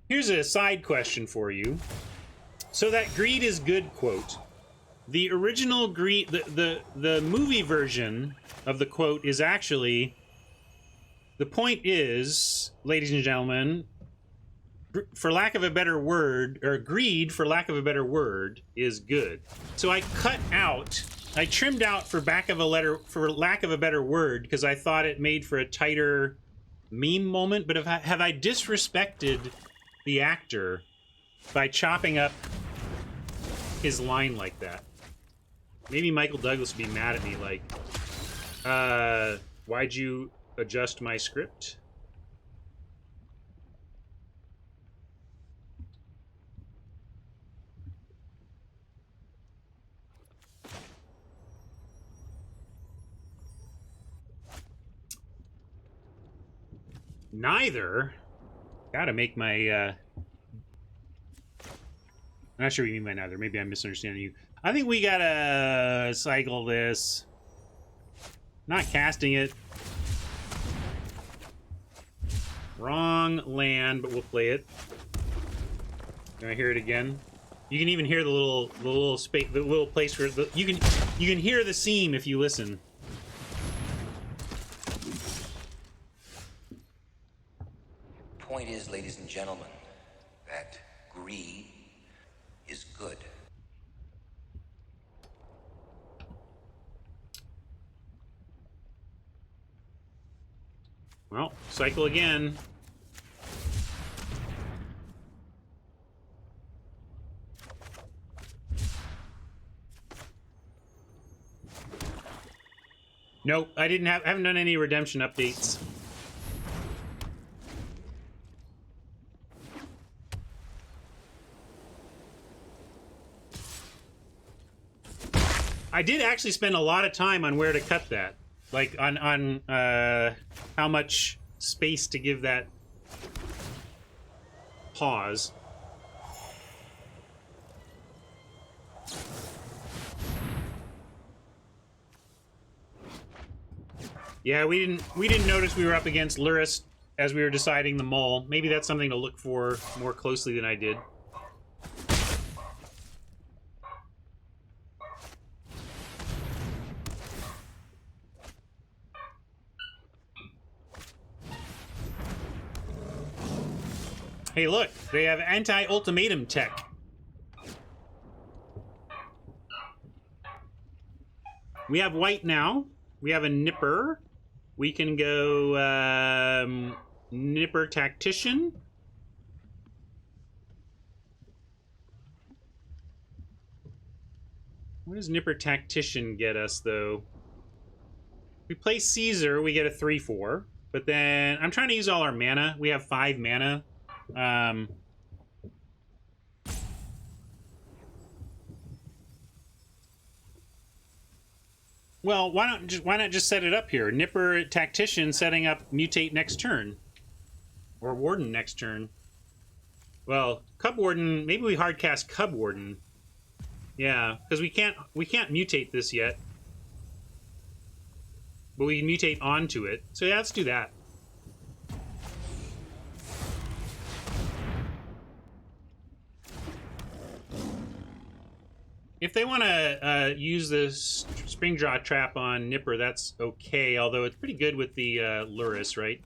Here's a side question for you. So that greed is good quote. The original greed, the movie version of the quote is actually, the point is, ladies and gentlemen, for lack of a better word, or greed, for lack of a better word, is good. So I trimmed out for lack of a better word, because I thought it made for a tighter meme moment. But have I disrespected the actor by chopping up his line like that? Maybe Michael Douglas would be mad at me, like, why'd you adjust my script? Neither. Gotta make my, I'm not sure what you mean by neither. Maybe I'm misunderstanding you. I think we gotta cycle this. Not casting it. Wrong land, but we'll play it. Can I hear it again? You can even hear the little space, the little place where you can hear the seam if you listen. Point is, ladies and gentlemen, that greed is good. Well, cycle again. Nope, I haven't done any redemption updates. I did actually spend a lot of time on where to cut that. Like, on how much space to give that pause. Yeah, we didn't notice we were up against Luris as we were deciding the mole. Maybe that's something to look for more closely than I did. Hey, look, they have anti-ultimatum tech. We have white now. We have a nipper. We can go nipper tactician. What does nipper tactician get us, though? If we play Caesar, we get a 3/4. But then I'm trying to use all our mana. We have 5 mana. Well, why not just set it up here? Nipper Tactician setting up Mutate next turn. Or Warden next turn. Well, Cub Warden, maybe we hardcast Cub Warden. Yeah, because we can't mutate this yet. But we can mutate onto it. So yeah, let's do that. If they want to use this Spring Draw Trap on Nipper, that's okay, although it's pretty good with the Luris, right?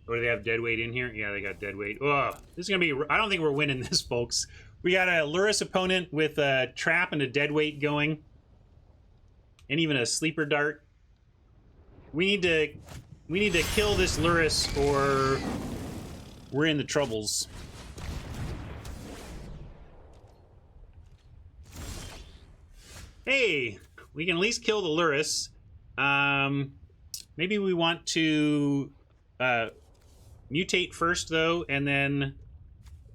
Or do they have Deadweight in here? Yeah, they got Deadweight. Oh, this is going to be... I don't think we're winning this, folks. We got a Luris opponent with a Trap and a Deadweight going. And even a Sleeper Dart. We need to kill this Luris or we're in the troubles. Hey, we can at least kill the Luris. Maybe we want to mutate first, though, and then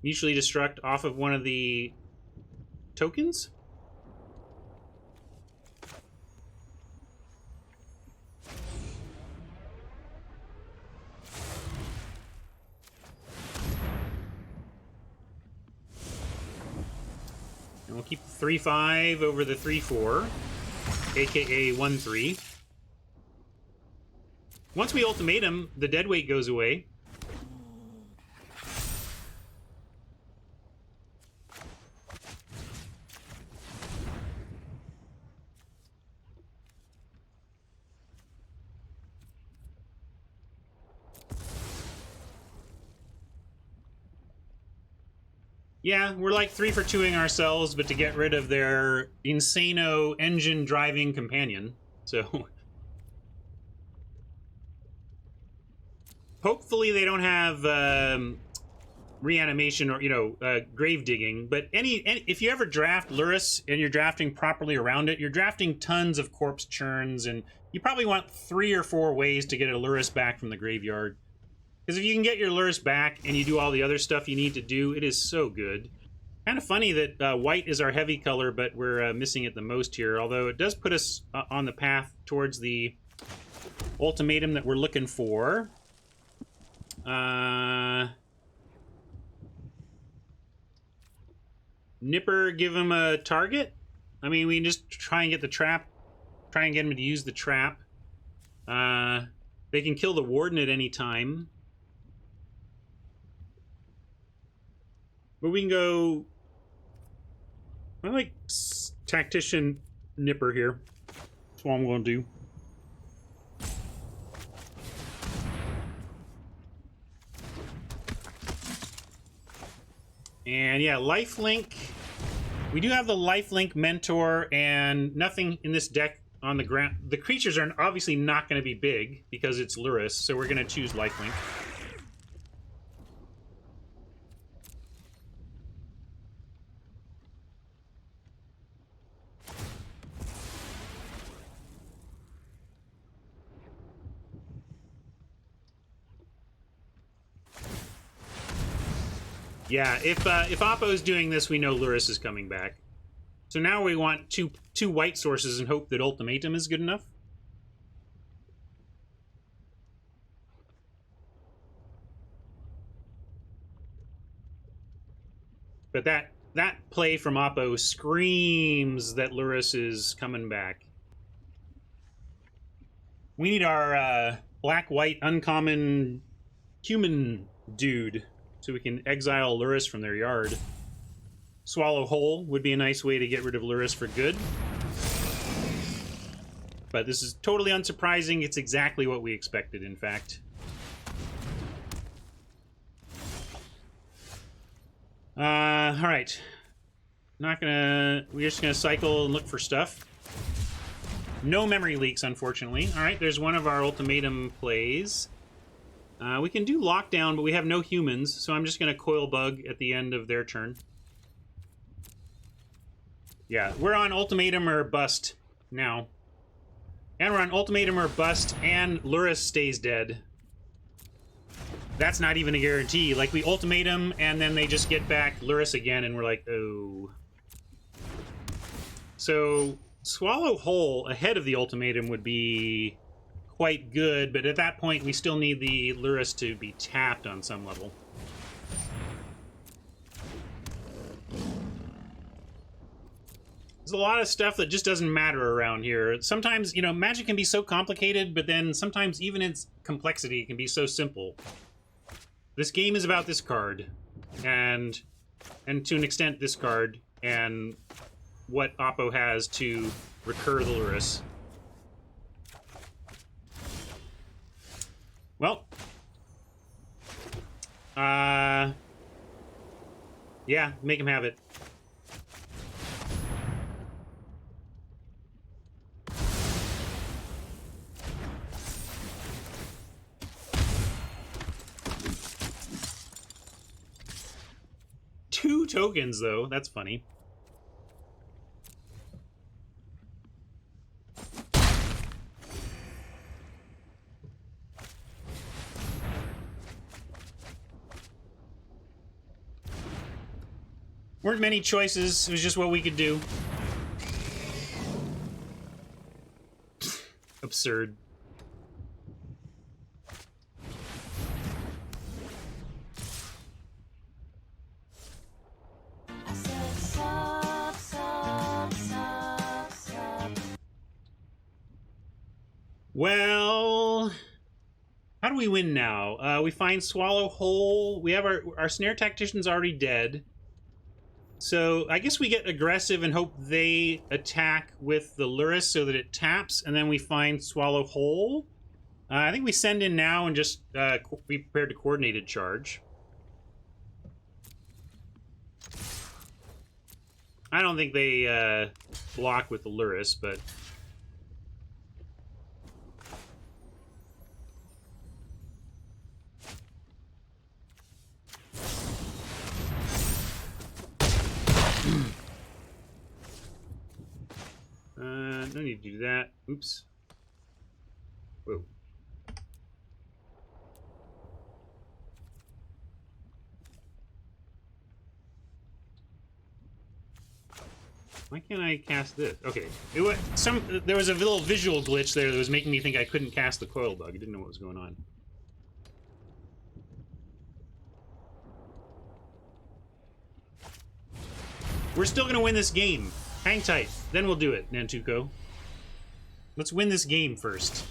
mutually destruct off of one of the tokens? And we'll keep 3-5 over the 3-4, aka 1-3. Once we ultimatum, the dead weight goes away. Yeah, we're like 3 for 2ing ourselves, but to get rid of their insano engine driving companion. So hopefully they don't have reanimation or, you know, grave digging. But any if you ever draft Luris and you're drafting properly around it, you're drafting tons of corpse churns, and you probably want 3 or 4 ways to get a Luris back from the graveyard. Because if you can get your Luris back and you do all the other stuff you need to do, it is so good. Kind of funny that white is our heavy color, but we're missing it the most here. Although it does put us on the path towards the ultimatum that we're looking for. Nipper, give him a target? I mean, we can just try and get the trap. Try and get him to use the trap. They can kill the warden at any time. But we can go... I like Tactician Nipper here. That's what I'm going to do. And yeah, Lifelink. We do have the Lifelink Mentor, and nothing in this deck on the ground. The creatures are obviously not going to be big because it's Luris, so we're going to choose Lifelink. Yeah, if Oppo's doing this, we know Luris is coming back. So now we want two white sources and hope that Ultimatum is good enough. But that play from Oppo screams that Luris is coming back. We need our black-white uncommon human dude so we can exile Luris from their yard. Swallow Whole would be a nice way to get rid of Luris for good. But this is totally unsurprising. It's exactly what we expected, in fact. Alright. We're just gonna cycle and look for stuff. No memory leaks, unfortunately. Alright, there's one of our ultimatum plays. We can do lockdown, but we have no humans, so I'm just gonna coil bug at the end of their turn. Yeah, we're on ultimatum or bust now. And we're on ultimatum or bust, and Luris stays dead. That's not even a guarantee. Like, we ultimatum, and then they just get back Luris again, and we're like, oh. So, Swallow Whole ahead of the ultimatum would be quite good, but at that point, we still need the Luris to be tapped on some level. There's a lot of stuff that just doesn't matter around here. Sometimes, you know, Magic can be so complicated, but then sometimes even its complexity can be so simple. This game is about this card, and to an extent this card, and what Oppo has to recur the Luris. Well, yeah, make him have it. Two tokens, though. That's funny. Weren't many choices. It was just what we could do. Absurd. I said, sup, sup, sup, sup. Well, how do we win now? We find Swallow Hole. We have our Snare Tactician's already dead. So I guess we get aggressive and hope they attack with the Luris so that it taps, and then we find Swallow Hole. I think we send in now and just be prepared to coordinated charge. I don't think they block with the Luris, but... no need to do that. Oops. Whoa. Why can't I cast this? Okay. There was a little visual glitch there that was making me think I couldn't cast the coil bug. I didn't know what was going on. We're still going to win this game. Hang tight. Then we'll do it, Nantuko. Let's win this game first.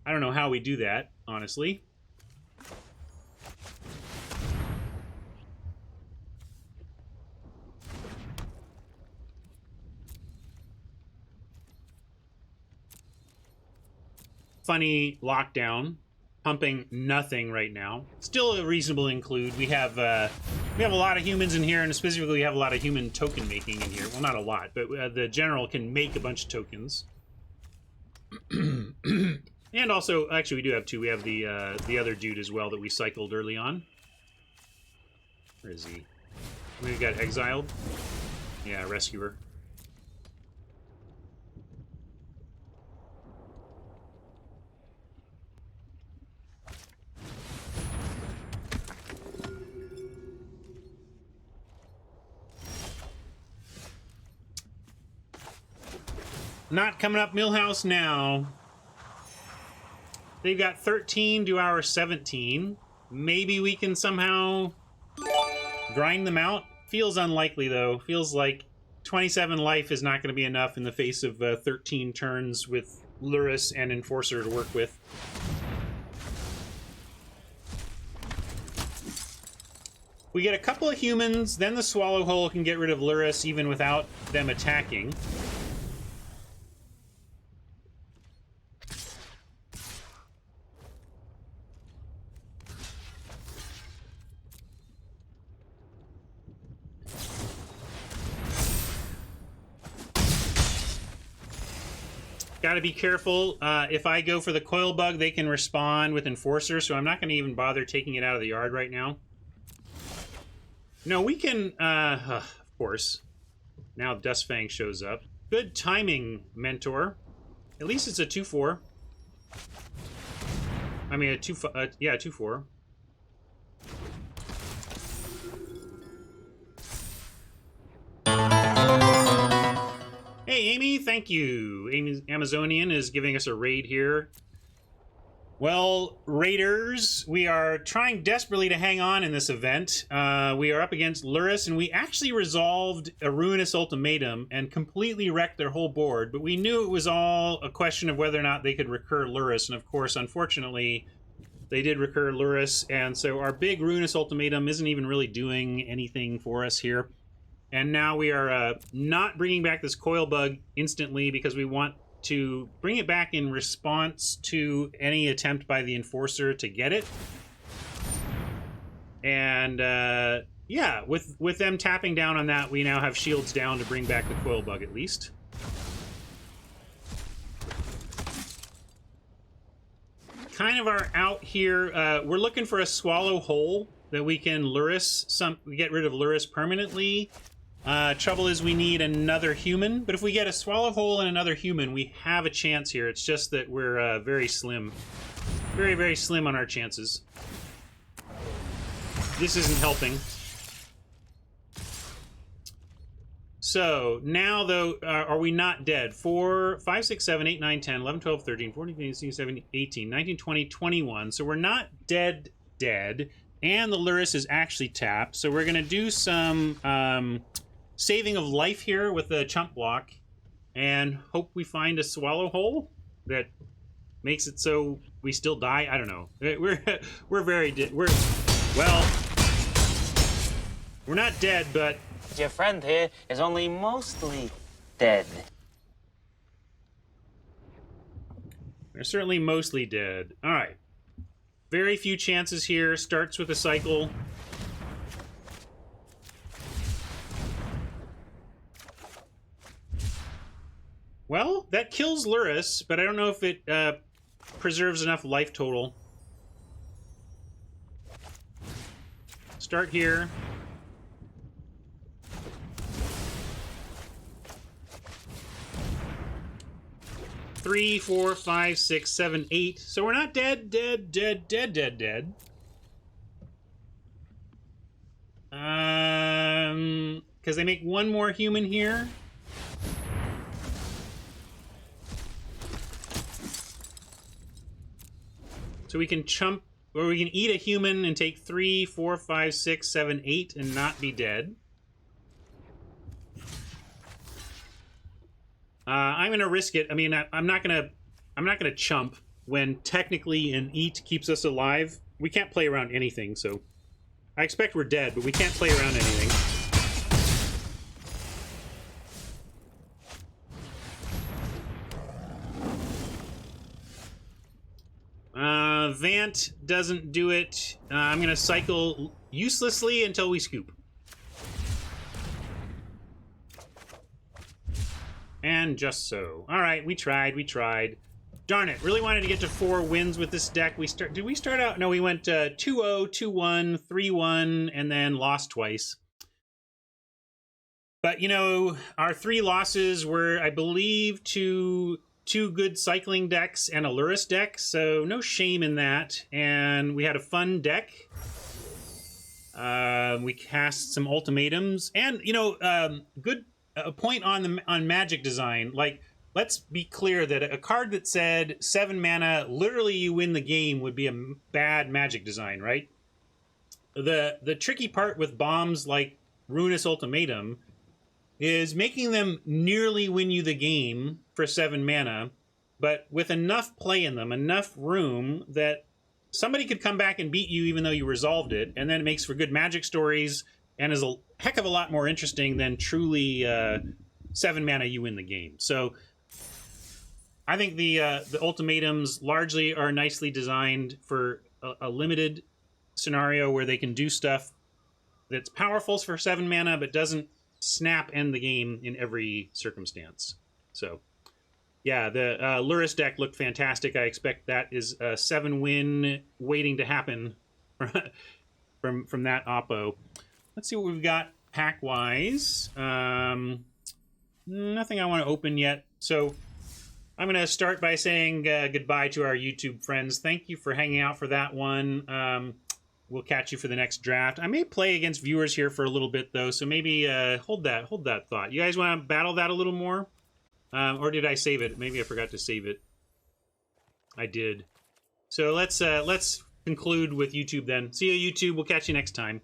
I don't know how we do that, honestly. Funny lockdown. Pumping nothing right now. Still a reasonable include. We have a lot of humans in here, and specifically we have a lot of human token making in here. Well, not a lot, but the general can make a bunch of tokens. And also, actually, we do have two. We have the other dude as well that we cycled early on. Where is he? We got exiled. Yeah, rescuer. Not coming up Millhouse now. They've got 13 to our 17. Maybe we can somehow grind them out. Feels unlikely, though. Feels like 27 life is not going to be enough in the face of 13 turns with Luris and Enforcer to work with. We get a couple of humans, then the Swallow Hole can get rid of Luris even without them attacking. Got to be careful. If I go for the coil bug, they can respond with Enforcer, so I'm not going to even bother taking it out of the yard right now. No, we can... of course. Now Dustfang shows up. Good timing, Mentor. At least it's a 2-4. I mean, a 2-4. Yeah, 2-4. Hey, Amy, thank you. Amy Amazonian is giving us a raid here. Well, Raiders, we are trying desperately to hang on in this event. We are up against Luris, and we actually resolved a Ruinous Ultimatum and completely wrecked their whole board, but we knew it was all a question of whether or not they could recur Luris, and of course, unfortunately, they did recur Luris, and so our big Ruinous Ultimatum isn't even really doing anything for us here. And now we are not bringing back this coil bug instantly because we want to bring it back in response to any attempt by the Enforcer to get it. And yeah, with them tapping down on that, we now have shields down to bring back the coil bug at least. Kind of our out here. We're looking for a Swallow Hole that we can get rid of Luris permanently. Trouble is we need another human, but if we get a Swallow Hole and another human, we have a chance here. It's just that we're very slim. Very, very slim on our chances. This isn't helping. So now, though, are we not dead? 4, 5, 6, 7, 8, 9, 10, 11, 12, 13, 14, 15, 16, 17, 18, 19, 20, 21. So we're not dead. And the Luris is actually tapped. So we're going to do some saving of life here with the chump block. And hope we find a swallow hole that makes it so we still die. I don't know. We're very we're not dead, but Your friend here is only mostly dead. we're certainly mostly dead. All right. Very few chances here. Starts with a cycle. Well, that kills Luris, but I don't know if it preserves enough life total. Start here. Three, 4, 5, 6, 7, 8. So we're not dead. Because they make one more human here. So we can chump, or we can eat a human and take 3, 4, 5, 6, 7, 8 and not be dead. I'm gonna risk it. I mean, I'm not gonna chump when technically an eat keeps us alive. We can't play around anything, so I expect we're dead, but we can't play around anything. Vant doesn't do it. I'm gonna cycle uselessly until we scoop. And just so. All right, we tried. Darn it, really wanted to get to 4 wins with this deck. Did we start out? No, we went 2-0, 2-1, 3-1, and then lost twice. But, you know, our 3 losses were, I believe, to 2 good cycling decks and a Luris deck, so no shame in that. And we had a fun deck. We cast some ultimatums. And, you know, good... a point on magic design. Like, let's be clear that a card that said 7 mana, literally you win the game, would be a bad magic design, right? The tricky part with bombs like Ruinous Ultimatum is making them nearly win you the game for 7 mana, but with enough play in them, enough room that somebody could come back and beat you even though you resolved it, and then it makes for good magic stories and is a heck of a lot more interesting than truly 7 mana you win the game. So I think the ultimatums largely are nicely designed for a limited scenario where they can do stuff that's powerful for 7 mana but doesn't snap end the game in every circumstance. So yeah, the Luris deck looked fantastic. I expect that is a 7-win waiting to happen from that oppo. Let's see what we've got pack-wise. Nothing I want to open yet. So I'm going to start by saying goodbye to our YouTube friends. Thank you for hanging out for that one. We'll catch you for the next draft. I may play against viewers here for a little bit, though, so maybe hold that thought. You guys want to battle that a little more? Or did I save it? Maybe I forgot to save it. I did. So let's conclude with YouTube then. See you, YouTube. We'll catch you next time.